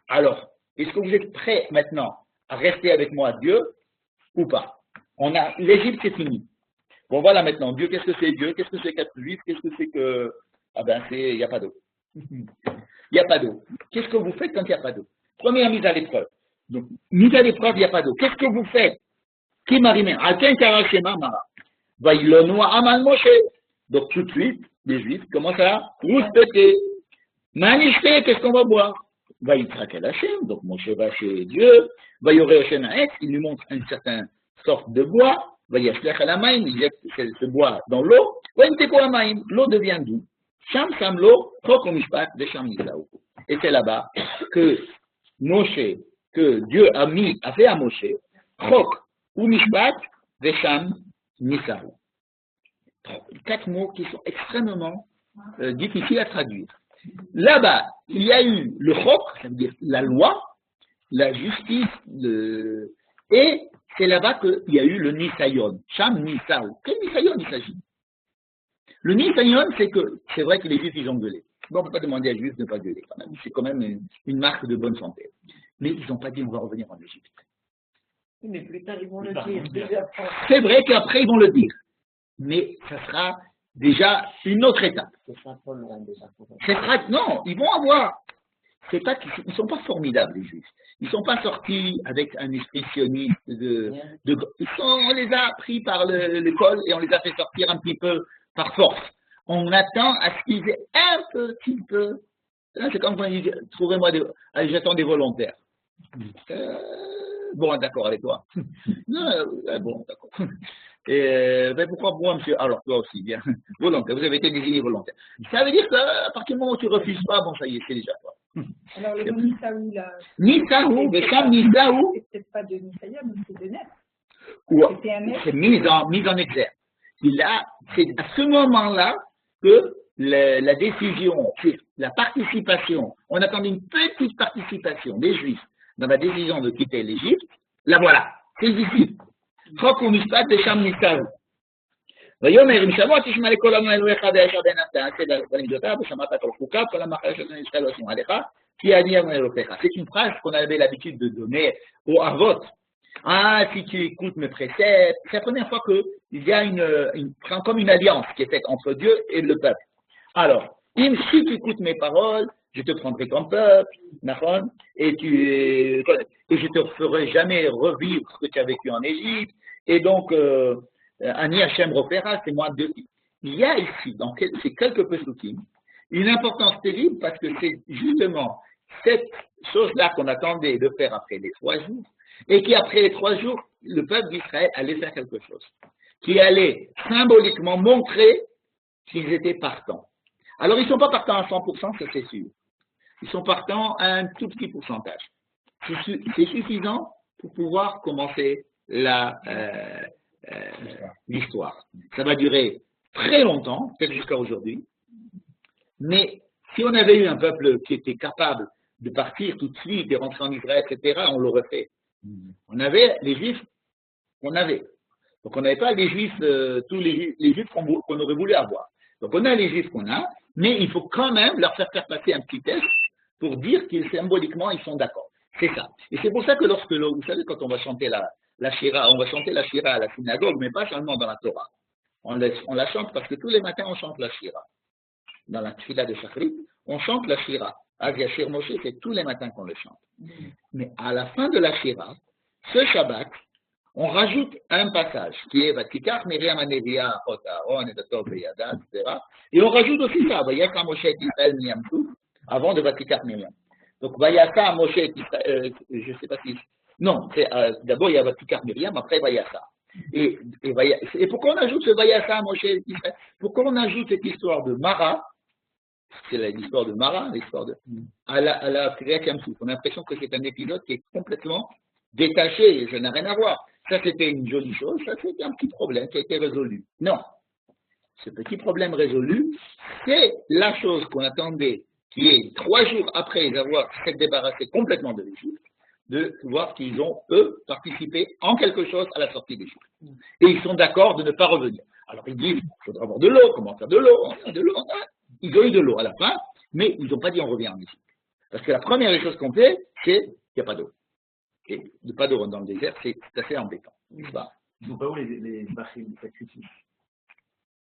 Alors, est-ce que vous êtes prêts maintenant à rester avec moi, Dieu, ou pas? L'Égypte, c'est fini. Bon, voilà maintenant. Dieu, qu'est-ce que c'est Dieu? Qu'est-ce que c'est qu'être juif? Qu'est-ce que c'est que. Ah ben, il n'y a pas d'eau. Il n'y a pas d'eau. Qu'est-ce que vous faites quand il n'y a pas d'eau? Première mise à l'épreuve. Donc, mise à l'épreuve, il n'y a pas d'eau. Qu'est-ce que vous faites? Qui m'arrive? Alken Karashema Mara. Vaïlonoa Aman Moshe. Donc, tout de suite, les Juifs commencent à rouspéter. Manishte, qu'est-ce qu'on va boire? Vaïtrakel Hashem. Donc, Moshe va chez Dieu. Vaïoré Hashem Aek. Il lui montre une certaine sorte de bois. Vaïashlech Alamaim. Il jette ce bois dans l'eau. Vaïnteko Amaim. L'eau devient doux. Sham Samlo, Chok Mishpat, Vesham Nisaou. Et c'est là-bas que Dieu a fait à Moshe, Chok ou Mishpat, Vesham Nisaou. 4 mots qui sont extrêmement difficiles à traduire. Là-bas, il y a eu le Chok, ça veut dire la loi, la justice, et c'est là-bas qu'il y a eu le Nisayon, Sham Nisaou. Quel Nisayon il s'agit? Le Nisayon, c'est vrai que les Juifs, ils ont gueulé. Bon, on ne peut pas demander à les Juifs de ne pas gueuler quand même. C'est quand même une marque de bonne santé. Mais ils n'ont pas dit on va revenir en Égypte. Mais plus tard, ils vont le dire. C'est vrai qu'après, ils vont le dire. Mais ça sera déjà une autre étape. Non, ils vont avoir. Ils ne sont pas formidables, les Juifs. Ils ne sont pas sortis avec un esprit sioniste. On les a pris par l'école et on les a fait sortir un petit peu par force. On attend à ce qu'ils aient un petit peu. C'est comme quand ils disent, trouvez-moi j'attends des volontaires. Bon, d'accord avec toi. Bon, d'accord. Ben pourquoi moi, monsieur? Alors, toi aussi, bien. Volontaire, vous avez été désigné volontaire. Ça veut dire qu'à partir du moment où tu refuses pas, bon, ça y est, c'est déjà toi. Alors, le mot Nisaou, là. Nisaou, Besham Nisaou. C'est peut-être pas de Nisaïa, mais c'est de Nef. C'est mise en exergue. C'est à ce moment-là que la décision, la participation, on attendait une petite participation des Juifs dans la décision de quitter l'Égypte. La voilà, c'est ici. Chok ou Mishpat de Sham Nisaou. ויאמר אם שמוע תשמע לכל אדוני אלוהיך וישר בעיניו תעשה במידותיו ושמעת כל חוקיו כל המחלה של ישראל לא ישמעו עליך כי אני אדוני אלוהיך. C'est une phrase qu'on avait l'habitude de donner aux Avot. Ah, si tu écoutes mes préceptes, c'est la première fois qu'il y a comme une alliance qui est faite entre Dieu et le peuple. Alors, si tu écoutes mes paroles, je te prendrai comme peuple, et je te ferai jamais revivre ce que tu as vécu en Égypte, et donc, Ani Hachem Rofera, c'est moi il y a ici, dans ces quelques pesukim, une importance terrible parce que c'est justement cette chose-là qu'on attendait de faire après les 3 jours, et qu'après les 3 jours, le peuple d'Israël allait faire quelque chose, qui allait symboliquement montrer qu'ils étaient partants. Alors, ils ne sont pas partants à 100%, ça c'est sûr. Ils sont partants à un tout petit pourcentage. C'est suffisant pour pouvoir commencer l'histoire. Ça va durer très longtemps, peut-être jusqu'à aujourd'hui, mais si on avait eu un peuple qui était capable de partir tout de suite et rentrer en Israël, etc., on l'aurait fait. On avait les Juifs qu'on avait. Donc on n'avait pas les Juifs, tous les Juifs qu'on aurait voulu avoir. Donc on a les Juifs qu'on a, mais il faut quand même leur faire passer un petit test pour dire qu'ils symboliquement ils sont d'accord. C'est ça. Et c'est pour ça que vous savez, quand on va chanter la Shira, on va chanter la Shira à la synagogue, mais pas seulement dans la Torah. On la chante parce que tous les matins on chante la Shira. Dans la Tfila de Shachrit, on chante la Shira. Ag Yashir Moshe, c'est tous les matins qu'on le chante. Mais à la fin de la Shira, ce Shabbat, on rajoute un passage qui est Vatikar Miriam Anevia, Ot Aaron, et Dator Beyada, etc. Et on rajoute aussi ça, Vayaka Moshe et Israël Miyamtou, avant de Vatikar Miriam. Donc Vayaka Moshe et Israël, je ne sais pas si. Non, d'abord il y a Vatikar Miriam, après Vayaka. Et pourquoi on ajoute ce Vayaka Moshe et Israël? Pourquoi on ajoute cette histoire de Mara? C'est l'histoire de Mara, l'histoire de. À la Kriyat Yamsouf. On a l'impression que c'est un épisode qui est complètement détaché, et ça n'a rien à voir. Ça, c'était une jolie chose, ça, c'était un petit problème qui a été résolu. Non. Ce petit problème résolu, c'est la chose qu'on attendait, qui est 3 jours après avoir s'être débarrassé complètement de l'Égypte, de voir qu'ils ont, eux, participé en quelque chose à la sortie d'Égypte. Et ils sont d'accord de ne pas revenir. Alors, ils disent, il faudra avoir de l'eau, comment faire de l'eau, on a de l'eau, ils ont eu de l'eau à la fin, mais ils n'ont pas dit on revient en Égypte. Parce que la première des choses qu'on fait, c'est qu'il n'y a pas d'eau. Et de pas d'eau dans le désert, c'est assez embêtant. Ils ne sont pas où les bachim de sacrifice?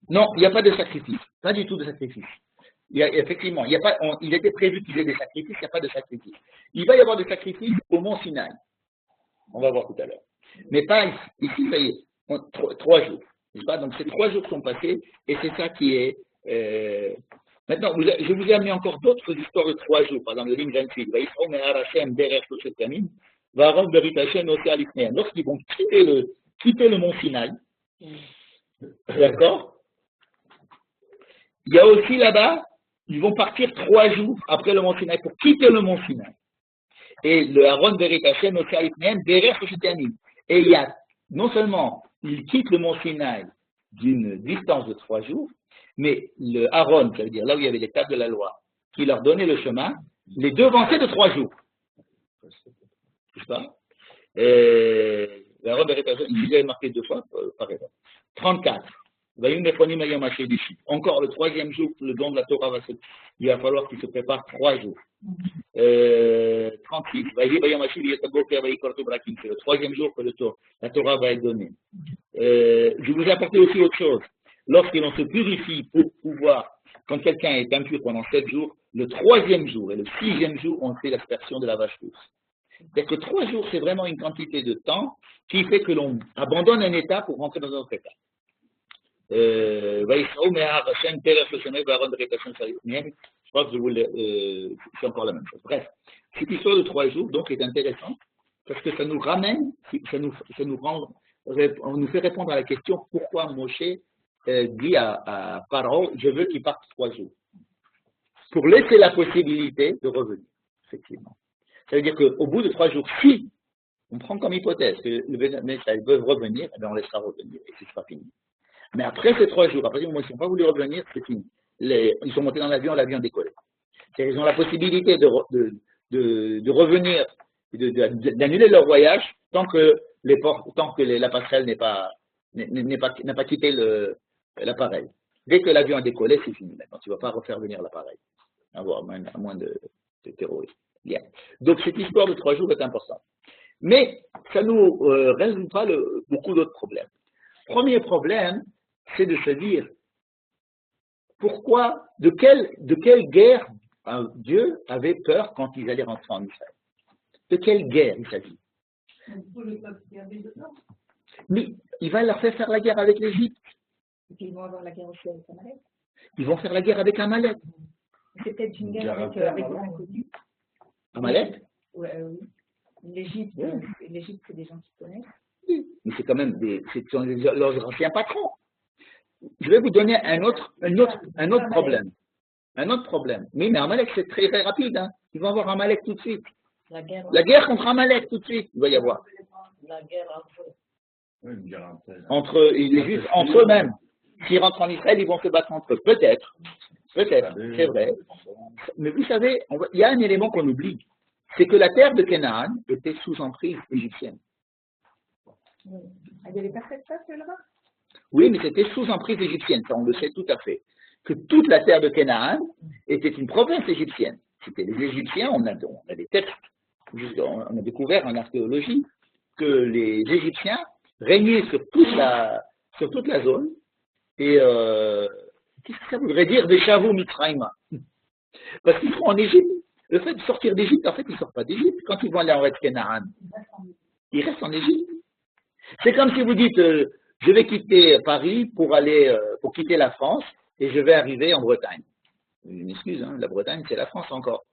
Non, il n'y a pas de sacrifice. Pas du tout de sacrifice. Effectivement, il était prévu qu'il y ait des sacrifices, il n'y a pas de sacrifice. Il va y avoir des sacrifices au mont Sinaï. On va voir tout à l'heure. Mais pas ici. Ici, ça y est, 3 jours. Donc ces 3 jours sont passés, et c'est ça qui est. Maintenant, je vous ai amené encore d'autres histoires de 3 jours. Par exemple, le Lim Janfid, lorsqu'ils vont quitter le mont Sinaï, d'accord? Il y a aussi là-bas, ils vont partir 3 jours après le mont Sinaï pour quitter le mont Sinaï. Et le Aaron Berit Hashem Oseh Alifnehem derrière Shoshetyanim. Et il y a, non seulement, ils quittent le mont Sinaï d'une distance de 3 jours, mais le Aaron, ça veut dire là où il y avait les tables de la loi, qui leur donnait le chemin, les devançait de 3 jours. Je sais pas. Aaron Berit Hashem, il avait marqué 2 fois, par exemple. 34. Encore le 3e jour, le don de la Torah il va falloir qu'il se prépare 3 jours. 36. C'est le 3e jour que la Torah va être donnée. Je vous ai apporté aussi autre chose. Lorsque l'on se purifie pour pouvoir, quand quelqu'un est impur pendant 7 jours, le 3e jour et le 6e jour, on fait l'aspersion de la vache rousse. C'est-à-dire que 3 jours, c'est vraiment une quantité de temps qui fait que l'on abandonne un état pour rentrer dans un autre état. Je crois que c'est encore la même chose. Bref, cette histoire de 3 jours donc est intéressante parce que ça nous ramène, on nous fait répondre à la question pourquoi Moshe dit à Pharaon je veux qu'il parte 3 jours pour laisser la possibilité de revenir. Effectivement, ça veut dire qu'au bout de 3 jours, si on prend comme hypothèse que les Israël peuvent revenir, on laissera revenir et ce sera fini. Mais après ces 3 jours, après ils n'ont pas voulu revenir, c'est fini. Ils sont montés dans l'avion décollé. Ils ont la possibilité de revenir, d'annuler leur voyage tant que la passerelle n'a pas quitté l'appareil. Dès que l'avion a décollé, c'est fini. Maintenant, tu ne vas pas refaire venir l'appareil, à moins de terroristes. Yeah. Donc cette histoire de 3 jours est importante. Mais ça ne nous résout pas beaucoup d'autres problèmes. Premier problème, c'est de se dire pourquoi, de quelle guerre Dieu avait peur quand ils allaient rentrer en Israël. De quelle guerre il s'agit? Mais il va leur faire la guerre avec l'Égypte. Et puis ils vont avoir la guerre aussi avec Amalek. Ils vont faire la guerre avec Amalek. C'est peut-être une guerre avec l'inconnu. Amalek? Ouais, oui. L'Égypte, l'Égypte, c'est des gens qui connaissent. Oui, mais c'est quand même leurs anciens patrons. Je vais vous donner un autre problème. Un autre problème. Oui, mais Amalek, c'est très, très rapide. Hein. Ils vont avoir Amalek tout de suite. La guerre contre Amalek tout de suite, il va y avoir. La guerre entre eux. Oui, une guerre interne. Entre eux-mêmes. S'ils rentrent en Israël, ils vont se battre entre eux. Peut-être, c'est vrai. Mais vous savez, il y a un élément qu'on oublie. C'est que la terre de Canaan était sous emprise égyptienne. Il y avait pas cette place là-bas? Oui, mais c'était sous emprise égyptienne, ça on le sait tout à fait. Que toute la terre de Canaan était une province égyptienne. C'était les Égyptiens, on a des textes, on a découvert en archéologie que les Égyptiens régnaient sur toute la zone. Et qu'est-ce que ça voudrait dire des Shavu Mitzrayim? Parce qu'ils sont en Égypte. Le fait de sortir d'Égypte, en fait, ils ne sortent pas d'Égypte. Quand ils vont aller en Eretz Canaan, ils restent en Égypte. C'est comme si vous dites, je vais quitter Paris pour quitter la France et je vais arriver en Bretagne. Une excuse, hein, la Bretagne, c'est la France encore.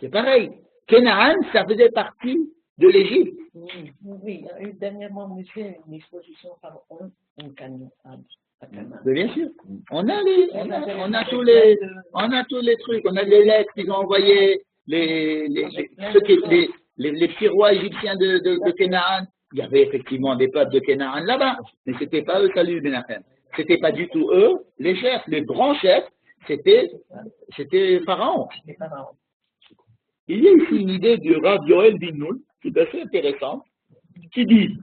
C'est pareil. Canaan, ça faisait partie de l'Égypte. Oui, il y a eu dernièrement, monsieur, une exposition par un camion à Canaan. Mais bien sûr. On a tous les trucs. On a les lettres qu'ils ont envoyées, les petits rois égyptiens de Canaan. Il y avait effectivement des peuples de Canaan là-bas, mais c'était pas eux, salut Benachem. C'était pas du tout eux, les chefs, les grands chefs, c'était Pharaon. Il y a ici une idée du Rav Yoel Bin-Nun, qui est assez intéressante, qui dit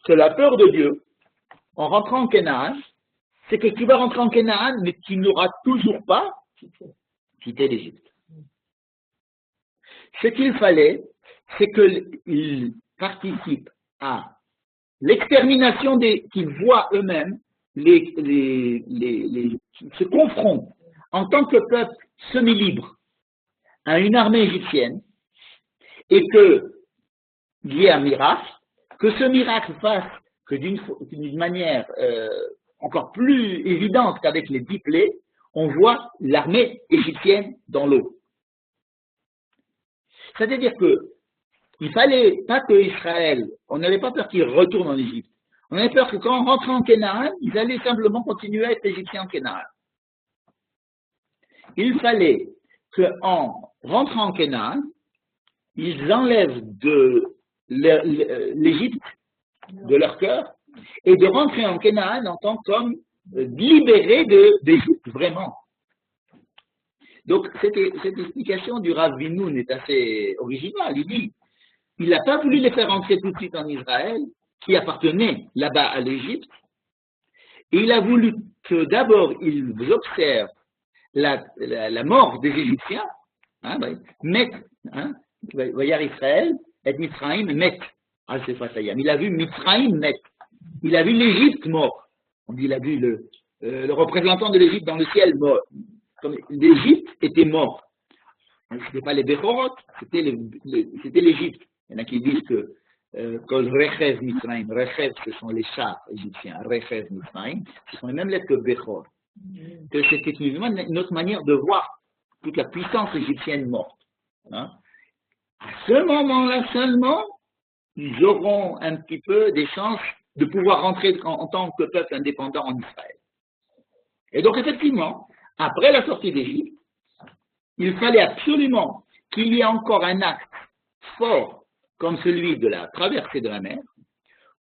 que la peur de Dieu, en rentrant en Canaan, c'est que tu vas rentrer en Canaan, mais tu n'auras toujours pas quitté l'Égypte. Ce qu'il fallait, c'est qu'ils participent à l'extermination qu'ils voient eux-mêmes, se confrontent en tant que peuple semi-libre à une armée égyptienne, et qu'il y ait un miracle, que ce miracle fasse que d'une manière encore plus évidente qu'avec les 10 plaies, on voit l'armée égyptienne dans l'eau. C'est-à-dire qu'il fallait pas que Israël, on n'avait pas peur qu'il retourne en Égypte. On avait peur que quand on rentrait en Canaan, ils allaient simplement continuer à être égyptiens en Canaan. Il fallait qu'en rentrant en Canaan, ils enlèvent de l'Égypte de leur cœur et de rentrer en Canaan en tant qu'hommes libérés d'Égypte, vraiment. Donc, cette explication du Rav Bin-Nun est assez originale. Il dit, il n'a pas voulu les faire entrer tout de suite en Israël, qui appartenait là-bas à l'Égypte, et il a voulu que d'abord ils observent la mort des Égyptiens, Vayar Israël, et Mitzrayim met al Sefatayam. Il a vu Mitzrayim met. Il a vu l'Égypte mort. On dit, il a vu le représentant de l'Égypte dans le ciel mort. Comme l'Égypte était mort. Ce n'était pas les Bechorot, c'était l'Égypte. Il y en a qui disent que Rechev Mitzrayim, Rechev, ce sont les chars égyptiens, Rechev Mitzrayim, ce sont les mêmes lettres que Bechor. Que c'était une autre manière de voir toute la puissance égyptienne morte. Hein? À ce moment-là seulement, ils auront un petit peu des chances de pouvoir rentrer en tant que peuple indépendant en Israël. Et donc effectivement, après la sortie d'Égypte, il fallait absolument qu'il y ait encore un acte fort comme celui de la traversée de la mer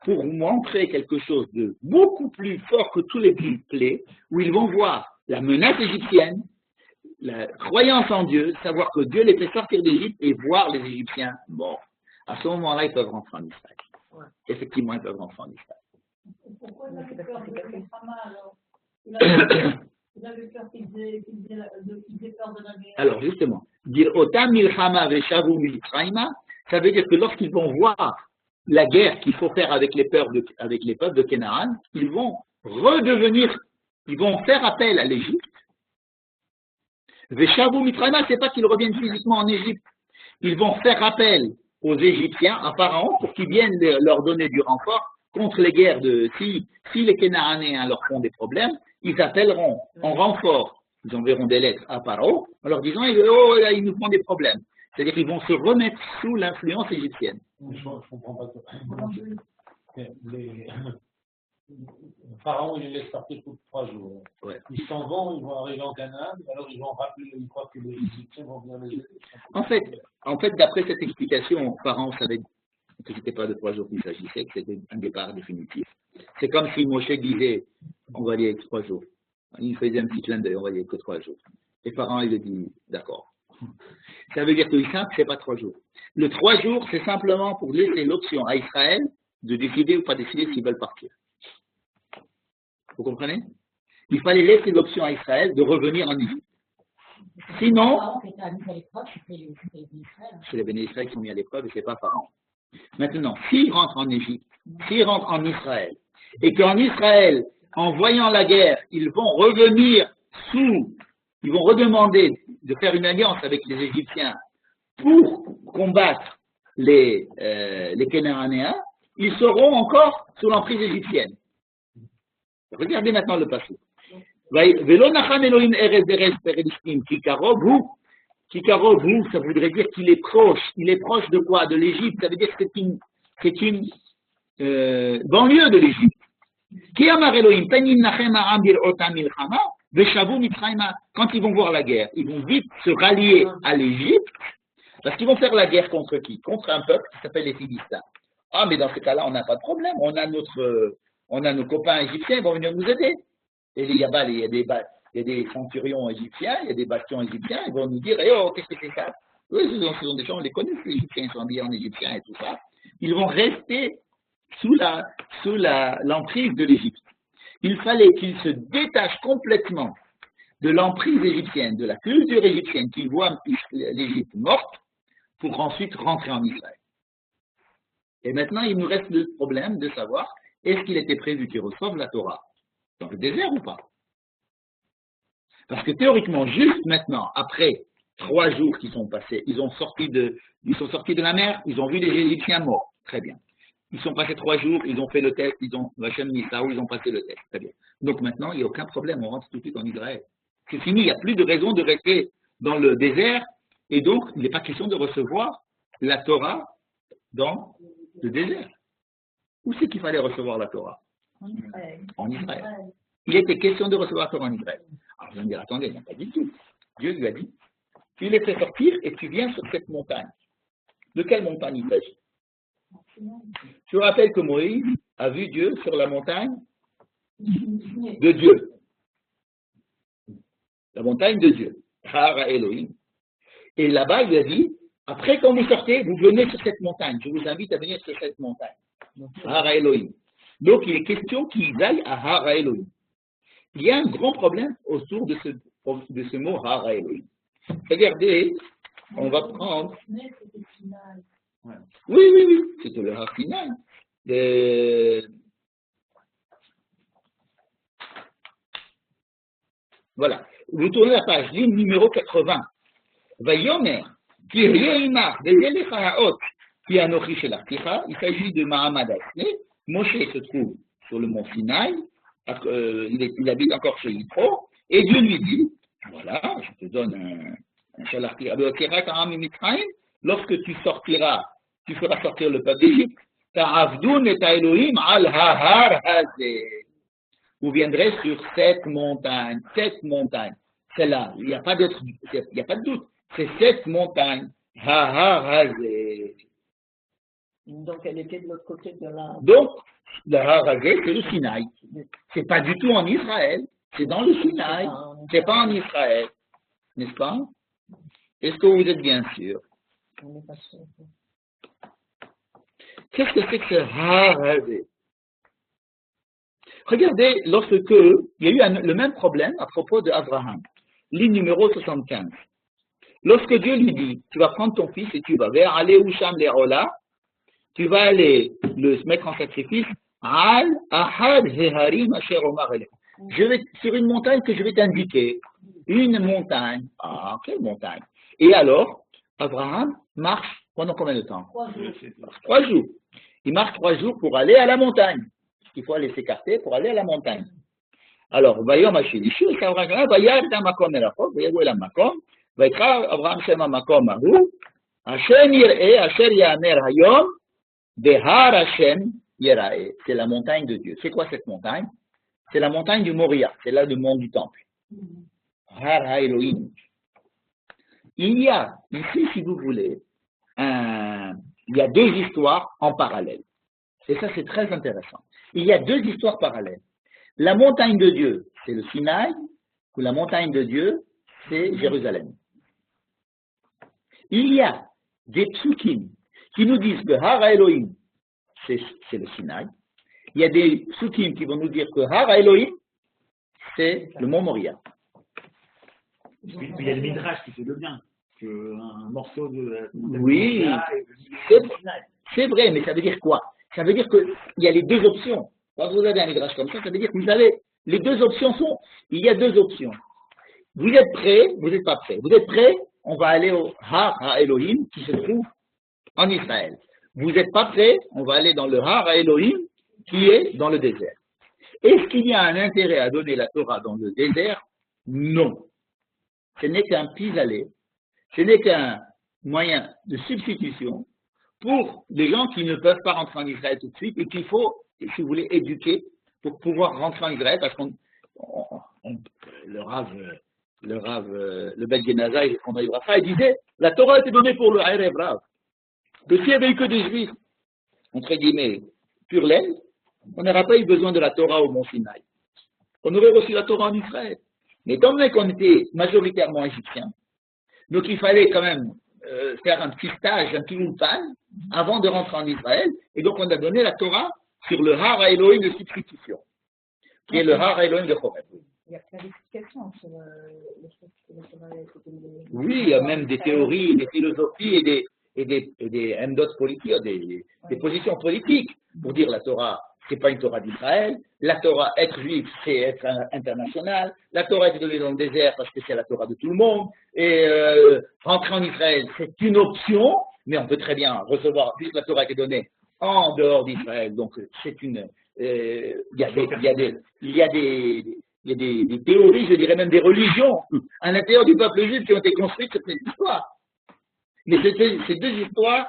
pour montrer quelque chose de beaucoup plus fort que tous les plaies, où ils vont voir la menace égyptienne, la croyance en Dieu, savoir que Dieu les fait sortir d'Égypte et voir les Égyptiens morts. À ce moment-là, ils peuvent rentrer en Israël. Ouais. Effectivement, ils peuvent rentrer en Israël. Pourquoi il avait peur de Hamas alors? Il avait peur qu'ils aient peur de la guerre. Alors justement, dire Otam Milchama Veshavu Mitzrayma, ça veut dire que lorsqu'ils vont voir la guerre qu'il faut faire avec les peuples de Canaan, ils vont faire appel à l'Égypte. Veshavu Mitzrayma, c'est pas qu'ils reviennent physiquement en Égypte. Ils vont faire appel aux Égyptiens, à Pharaon, pour qu'ils viennent leur donner du renfort contre les guerres si les Kénaanéens leur font des problèmes, ils appelleront en renfort, ils enverront des lettres à Paro en leur disant oh, là, ils nous font des problèmes. C'est-à-dire qu'ils vont se remettre sous l'influence égyptienne. Je comprends pas. Les pharaons, ils les laissent partir pour 3 jours. Ouais. Ils s'en vont, ils vont arriver en Canaan, alors ils vont rappeler, ils croient que les Égyptiens vont venir les aider. En fait, d'après cette explication, Pharaon savait que ce n'était pas de 3 jours qu'il s'agissait, que c'était un départ définitif. C'est comme si Moshe disait, on va y aller que 3 jours. Il faisait un petit clin d'œil, on va y aller que 3 jours. Et Pharaon, il dit, d'accord. Ça veut dire que ce n'est pas 3 jours. Le 3 jours, c'est simplement pour laisser l'option à Israël de décider ou pas décider s'ils veulent partir. Vous comprenez? Il fallait laisser l'option à Israël de revenir en Égypte. Sinon, c'est les béné Israël qui sont mis à l'épreuve et ce n'est pas Pharaon. Maintenant, s'ils rentrent en Égypte, s'ils rentrent en Israël, et qu'en Israël, en voyant la guerre, ils vont revenir ils vont redemander de faire une alliance avec les Égyptiens pour combattre les Kénaanéens, ils seront encore sous l'emprise égyptienne. Regardez maintenant le passage. Kikarob, ça voudrait dire qu'il est proche. Il est proche de quoi? De l'Égypte. Ça veut dire que c'est une banlieue de l'Égypte. Quand ils vont voir la guerre, ils vont vite se rallier à l'Égypte, parce qu'ils vont faire la guerre contre qui? Contre un peuple qui s'appelle les Philistins. Ah, mais dans ce cas-là, on n'a pas de problème. On a nos copains égyptiens, ils vont venir nous aider. Et il y a des centurions égyptiens, il y a des bastions égyptiens, ils vont nous dire, oh, qu'est-ce que c'est ça? Oui, ce sont des gens, on les connaît, les Égyptiens, ils sont habillés en égyptien et tout ça. Ils vont rester sous l'emprise de l'Égypte. Il fallait qu'ils se détachent complètement de l'emprise égyptienne, de la culture égyptienne, qu'ils voient l'Égypte morte, pour ensuite rentrer en Israël. Et maintenant, il nous reste le problème de savoir, est-ce qu'il était prévu qu'ils reçoivent la Torah dans le désert ou pas? Parce que théoriquement, juste maintenant, après 3 jours qui sont passés, ils sont sortis de la mer, ils ont vu les Égyptiens morts. Très bien. Ils sont passés 3 jours, ils ont fait le test, ils ont passé le test. Très bien. Donc maintenant, il n'y a aucun problème, on rentre tout de suite en Israël. C'est fini, il n'y a plus de raison de rester dans le désert, et donc il n'est pas question de recevoir la Torah dans le désert. Où c'est qu'il fallait recevoir la Torah? En Israël. Il était question de recevoir la Torah en Israël. Alors je vais me dire, attendez, il n'a pas dit tout. Dieu lui a dit, tu les fais sortir et tu viens sur cette montagne. De quelle montagne il s'agit? Je vous rappelle que Moïse a vu Dieu sur la montagne de Dieu. La montagne de Dieu. Hara Elohim. Et là-bas, il lui a dit, après quand vous sortez, vous venez sur cette montagne. Je vous invite à venir sur cette montagne. Hara Elohim. Donc, il est question qu'ils aillent à Hara Elohim. Il y a un grand problème autour de ce mot Hara Elohim. Regardez, on va prendre... Oui, c'était le Har Sinaï. Voilà. Vous tournez la page, ligne numéro 80. Vayomer, Kiryeimar, Bezele Charaot, qui est Anochi chez l'Articha. Il s'agit de Mahamad Asne. Moshe se trouve sur le mont Sinaï. Il habite encore chez Yitro. Et Dieu lui dit, voilà, je te donne un Shalarticha. Lorsque tu sortiras, tu feras sortir le peuple d'Égypte. Ta'avdoun et Elohim al hahar hazeh. Vous viendrez sur cette montagne. C'est là. Il n'y a pas de doute. C'est cette montagne. Hahar hazeh. Donc elle était de l'autre côté de la... Donc, le Har hazeh, c'est le Sinaï. C'est pas du tout en Israël. C'est dans le Sinaï. C'est pas en Israël. N'est-ce pas? Est-ce que vous êtes bien sûr? On n'est pas sûr. Qu'est-ce que c'est que ce Har hazeh? Regardez, il y a eu le même problème à propos d'Abraham, ligne numéro 75. Lorsque Dieu lui dit, tu vas prendre ton fils et tu vas vers aller Usham Le'ola, tu vas aller le mettre en sacrifice, Al Ahad Heharim Asher Omar Elech. Je vais sur une montagne que je vais t'indiquer. Une montagne. Ah, quelle montagne? Et alors, Abraham marche pendant combien de temps? 3 jours. 3 jours. Ils marchent 3 jours pour aller à la montagne. Il faut aller s'écarter pour aller à la montagne. Alors, Vayom Hashilishi, Vayar Makom Erachok, Vayagou El Makom, Vaikra Abraham Shema Makom Ahu, Hashem Yir'e, Asher Yamer Hayom, Behar Hashem Yirae. C'est la montagne de Dieu. C'est quoi cette montagne? C'est la montagne du Moria. C'est là le mont du temple. Har HaElohim. Il y a ici, si vous voulez, il y a 2 histoires en parallèle. Et ça, c'est très intéressant. Il y a 2 histoires parallèles. La montagne de Dieu, c'est le Sinaï, ou la montagne de Dieu, c'est Jérusalem. Il y a des psukim qui nous disent que Har HaElohim, c'est le Sinaï. Il y a des psukim qui vont nous dire que Har HaElohim, c'est le mont Moria. Puis il y a le Midrash qui fait le bien. Un morceau de... Oui, c'est vrai, mais ça veut dire quoi? Ça veut dire qu'il y a les 2 options. Quand vous avez un Midrash comme ça veut dire que vous avez les 2 options sont, il y a 2 options. Vous êtes prêts, vous n'êtes pas prêts. Vous êtes prêts, on va aller au Har HaElohim qui se trouve en Israël. Vous n'êtes pas prêts, on va aller dans le Har HaElohim qui est dans le désert. Est-ce qu'il y a un intérêt à donner la Torah dans le désert? Non. Ce n'est qu'un pis-aller, ce n'est qu'un moyen de substitution pour les gens qui ne peuvent pas rentrer en Israël tout de suite et qu'il faut, si vous voulez, éduquer pour pouvoir rentrer en Israël parce qu'on le Beth Genazaï, il disait la Torah était donnée pour le Erev Rav. Que s'il n'y avait eu que des Juifs, entre guillemets, pur laine, on n'aurait pas eu besoin de la Torah au Mont Sinaï. On aurait reçu la Torah en Israël. Mais étant donné qu'on était majoritairement égyptiens, donc il fallait quand même faire un petit stage, un petit ulpan, avant de rentrer en Israël, et donc on a donné la Torah sur le Har HaElohim de substitution, qui est le Har HaElohim de Horeb. Il y a plein d'explications sur le fait que la Torah a été donnée. Oui, il y a même des théories, des philosophies et des endots politiques, des positions politiques pour dire la Torah, c'est pas une Torah d'Israël, la Torah, être juif, c'est être international, la Torah est donnée dans le désert parce que c'est la Torah de tout le monde, et rentrer en Israël, c'est une option, mais on peut très bien recevoir, puisque la Torah est donnée en dehors d'Israël, donc c'est une... il y a des théories, je dirais même des religions, à l'intérieur du peuple juif qui ont été construites sur cette histoire. Mais ces 2 histoires,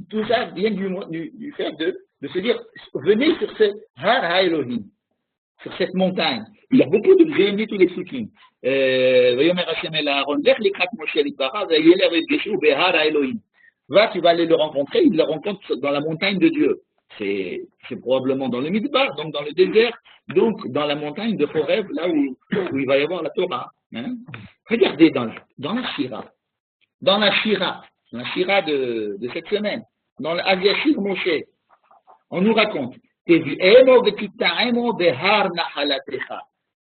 tout ça vient du fait de se dire, venez sur ce Har HaElohim, sur cette montagne. Il y a beaucoup de, j'ai aimé tous les psukim. Vayomer Hashem el Aaron, lech likrat Moshe l'Ipara, vayelev efgeshu behar HaElohim. Va, tu vas aller le rencontrer, il le rencontre dans la montagne de Dieu. C'est probablement dans le Midbar, donc dans le désert, donc dans la montagne de Horeb, là où il va y avoir la Torah. Hein. Regardez dans la Shira. Dans la Shira de cette semaine, dans l'Aviashir Moshe, on nous raconte Tevi'emo v'tita'emo behar nachalatecha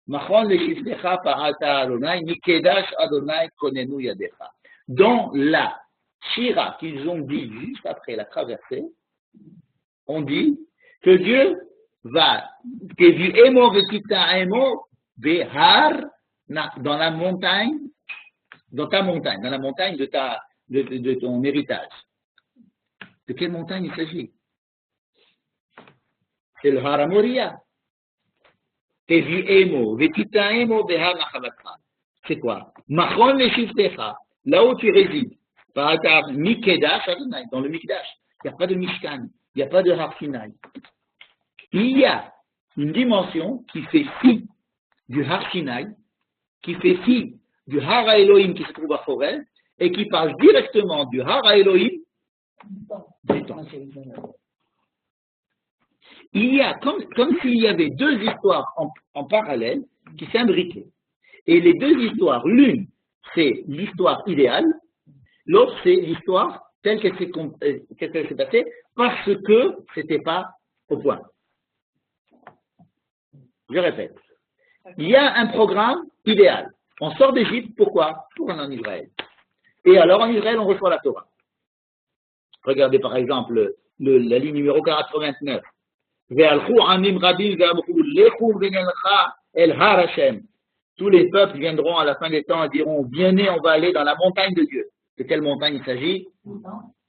machon leshiftecha parata Adonai mikedash Adonai konenu yadecha. Dans la Shira qu'ils ont dit juste après la traversée, on dit que Dieu va Tevi'emo v'tita'emo behar dans la montagne, dans ta montagne, dans la montagne de ton héritage. De quelle montagne il s'agit? C'est le Har HaMoria. Tevi'emo, vetita'emo behar nachalatecha. C'est quoi? Machon leshiftecha, là où tu résides. Par Mikedash Adonai, dans le Mikdash. Il n'y a pas de Mishkan, il n'y a pas de Har Sinai. Il y a une dimension qui fait fi du Har Sinai, qui fait fi du Har HaElohim qui se trouve à Horeb, et qui passe directement du Har HaElohim du temps. Il y a comme s'il y avait 2 histoires en parallèle qui s'imbriquaient. Et les 2 histoires, l'une, c'est l'histoire idéale, l'autre, c'est l'histoire telle qu'elle s'est passée, parce que ce n'était pas au point. Je répète. Il y a un programme idéal. On sort d'Égypte, pourquoi? Pour aller en Israël. Et alors, en Israël, on reçoit la Torah. Regardez par exemple la ligne numéro 89. Tous les peuples viendront à la fin des temps et diront, venez, on va aller dans la montagne de Dieu. De quelle montagne il s'agit?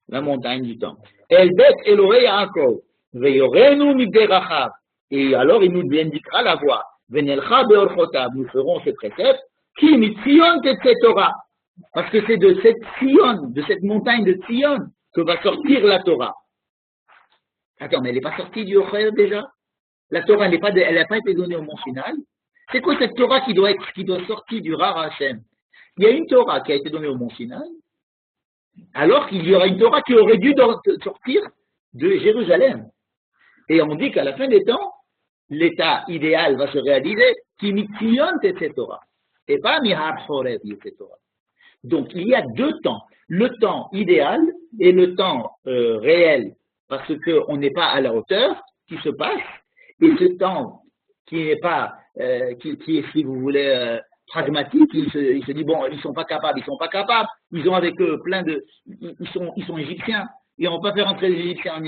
La montagne du temps. El Bet Elohei Yaakov. Veyorenu migderachav. Et alors il nous indiquera la voie. Venelcha beorchotav. Nous ferons ces préceptes. Qui mitzion tetze Torah. Parce que c'est de cette Sion, de cette montagne de Sion, que va sortir la Torah. Attends, mais elle n'est pas sortie du Ochel déjà? La Torah, elle n'a pas été donnée au Mont Sinaï. C'est quoi cette Torah qui doit sortir du Rara Hashem? Il y a une Torah qui a été donnée au Mont Sinaï, alors qu'il y aura une Torah qui aurait dû sortir de Jérusalem. Et on dit qu'à la fin des temps, l'état idéal va se réaliser, qui mitzion cette Torah, et pas mihar chorev cette Torah. Donc il y a deux temps, le temps idéal et le temps réel, parce qu'on n'est pas à la hauteur qui se passe, et ce temps qui n'est pas, qui est, si vous voulez, pragmatique, il se dit, bon, ils sont pas capables, ils ont avec eux plein de, ils sont égyptiens, et on ne va pas faire entrer les Égyptiens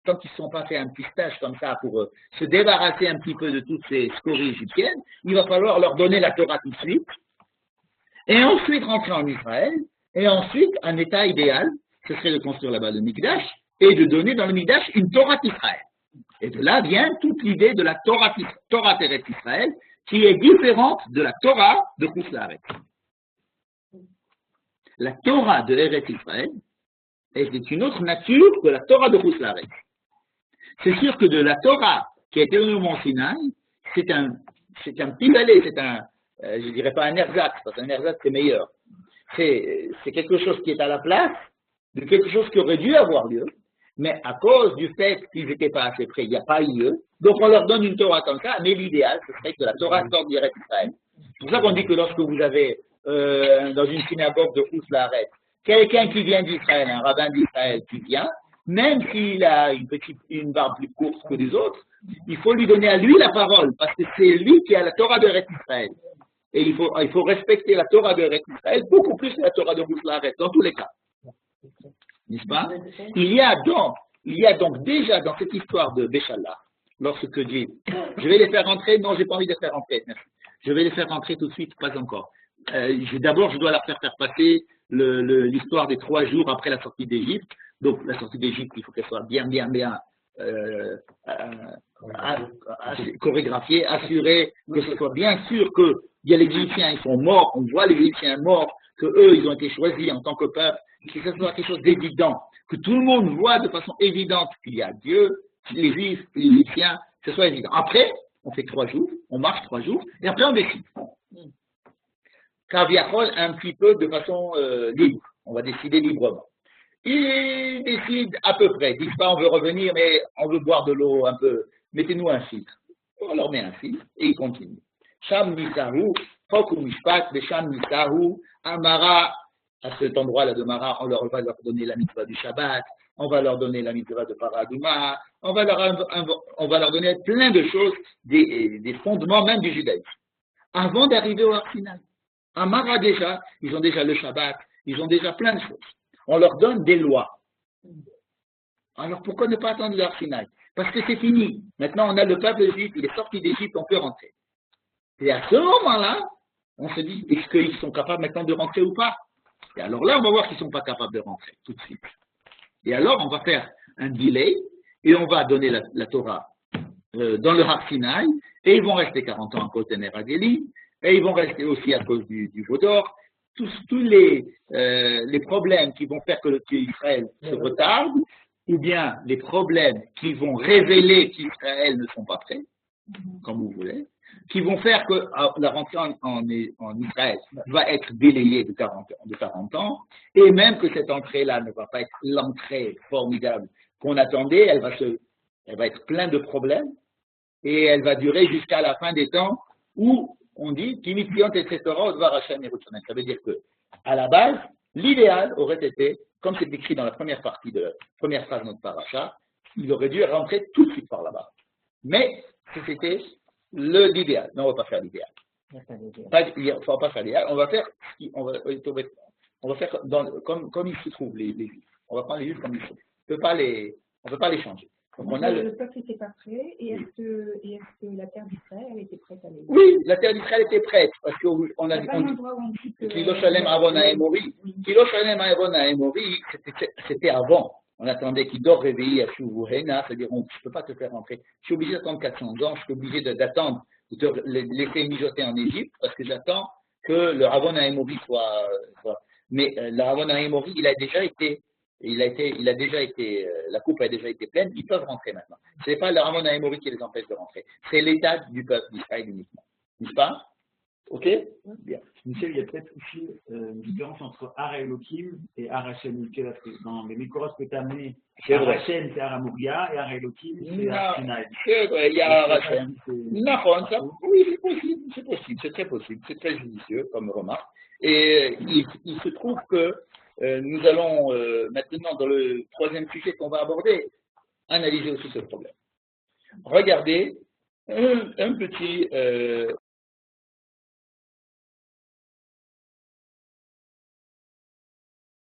tant qu'ils ne sont pas fait un petit stage comme ça pour se débarrasser un petit peu de toutes ces scories égyptiennes, il va falloir leur donner la Torah tout de suite, et ensuite rentrer en Israël, et ensuite, un état idéal, ce serait de construire là-bas le Mikdash, et de donner dans le Mikdash une Torah d'Israël. Et de là vient toute l'idée de la Torah terrestre Israël, qui est différente de la Torah de Chutz-Laaretz. La Torah de Eretz Israël est une autre nature que la Torah de Chutz-Laaretz. C'est sûr que de la Torah qui a été donnée au Mont Sinaï, c'est un petit balai, je dirais pas un ersatz, parce qu'un ersatz c'est meilleur. C'est quelque chose qui est à la place de quelque chose qui aurait dû avoir lieu, mais à cause du fait qu'ils n'étaient pas assez près, il n'y a pas eu lieu. Donc on leur donne une Torah comme ça, mais l'idéal, ce serait que la Torah sorte d'Eretz Israël. C'est pour ça qu'on dit que lorsque vous avez dans une synagogue de Chutz-Laaretz, quelqu'un qui vient d'Israël, un rabbin d'Israël qui vient, même s'il a une barbe plus courte que les autres, il faut lui donner à lui la parole, parce que c'est lui qui a la Torah d'Eretz Israël. Et il faut respecter la Torah d'Eretz Israël beaucoup plus que la Torah de Chutz-Laaretz, dans tous les cas. N'est-ce pas? Il y a donc déjà dans cette histoire de Béchalach, lorsque dit, je vais les faire rentrer, non, j'ai pas envie de les faire rentrer, merci. Je vais les faire rentrer tout de suite, pas encore. D'abord, je dois leur faire passer l'histoire des 3 jours après la sortie d'Égypte. Donc, la sortie d'Égypte, il faut qu'elle soit bien chorégraphiée, assurée, que ce soit bien sûr que les Égyptiens, ils sont morts, on voit les Égyptiens morts, que eux, ils ont été choisis en tant que peuple, que ce soit quelque chose d'évident, que tout le monde voit de façon évidente qu'il y a Dieu, les Juifs, les Égyptiens, que ce soit évident. Après, on fait 3 jours, on marche 3 jours, et après on décide. Kaviachol, un petit peu de façon libre, on va décider librement. Ils décident à peu près, ils disent pas on veut revenir, mais on veut boire de l'eau un peu, mettez-nous un filtre. On leur met un filtre, et ils continuent. Sham Nisahu, Foku Mishpat, Besham Nisahu, Amara, à cet endroit-là de Mara, on va leur donner la mitzvah du Shabbat, on va leur donner la mitzvah de Paradouma, on va leur donner plein de choses, des fondements même du judaïsme, avant d'arriver au Har Sinaï. À Mara déjà, ils ont déjà le Shabbat, ils ont déjà plein de choses. On leur donne des lois. Alors pourquoi ne pas attendre le Har Sinaï? Parce que c'est fini. Maintenant on a le peuple d'Égypte, il est sorti d'Égypte, on peut rentrer. Et à ce moment-là, on se dit, est-ce qu'ils sont capables maintenant de rentrer ou pas? Et alors là, on va voir qu'ils ne sont pas capables de rentrer tout de suite. Et alors, on va faire un delay et on va donner la Torah dans le Har Sinaï et ils vont rester 40 ans à cause des Meragélim et ils vont rester aussi à cause du Vaudor. Tous les problèmes qui vont faire que Israël se retarde ou bien les problèmes qui vont révéler qu'Israël ne sont pas prêts, comme vous voulez, qui vont faire que la rentrée en Israël va être délayée de 40 ans, et même que cette entrée-là ne va pas être l'entrée formidable qu'on attendait, elle va être pleine de problèmes, et elle va durer jusqu'à la fin des temps, où on dit ça veut dire que, à la base, l'idéal aurait été, comme c'est écrit dans la première partie de la première phrase de notre paracha, il aurait dû rentrer tout de suite par là-bas. Mais c'était l'idéal. Non, on ne va pas faire l'idéal. Il ne faut pas faire l'idéal. On va faire comme il se trouve les juifs. On va prendre les juifs comme ils sont. On ne peut pas les changer. Donc le peuple n'était pas prêt, et est-ce que la terre d'Israël elle était prête à aller? Oui, la terre d'Israël était prête, parce qu'on a dit Kilo Shalem Avon Haemori. Kilo Shalem Avon Haemori, c'était avant. On attendait qu'il dort réveillé à Shuvuhena, c'est-à-dire je ne peux pas te faire rentrer. Je suis obligé d'attendre 400 ans, je suis obligé d'attendre de te laisser mijoter en Égypte parce que j'attends que le Ravon Haïmori soit. Mais le Ravon Haïmori, la coupe a déjà été pleine, ils peuvent rentrer maintenant. Ce n'est pas le Ravon Haïmori qui les empêche de rentrer, c'est l'état du peuple d'Israël uniquement. N'est-ce pas? Ok? Bien. Michel, il y a peut-être aussi une différence entre Ara Elohim et Ara Hashem. Dans les Mikoros que tu as amené, Ara Hashem c'est Ara Moria et Ara Elohim c'est Ara Sinai. C'est vrai, il y a Ara Hashem. Oui, c'est possible, c'est très possible, c'est très judicieux comme remarque. Et il se trouve que nous allons maintenant, dans le troisième sujet qu'on va aborder, analyser aussi ce problème. Regardez un petit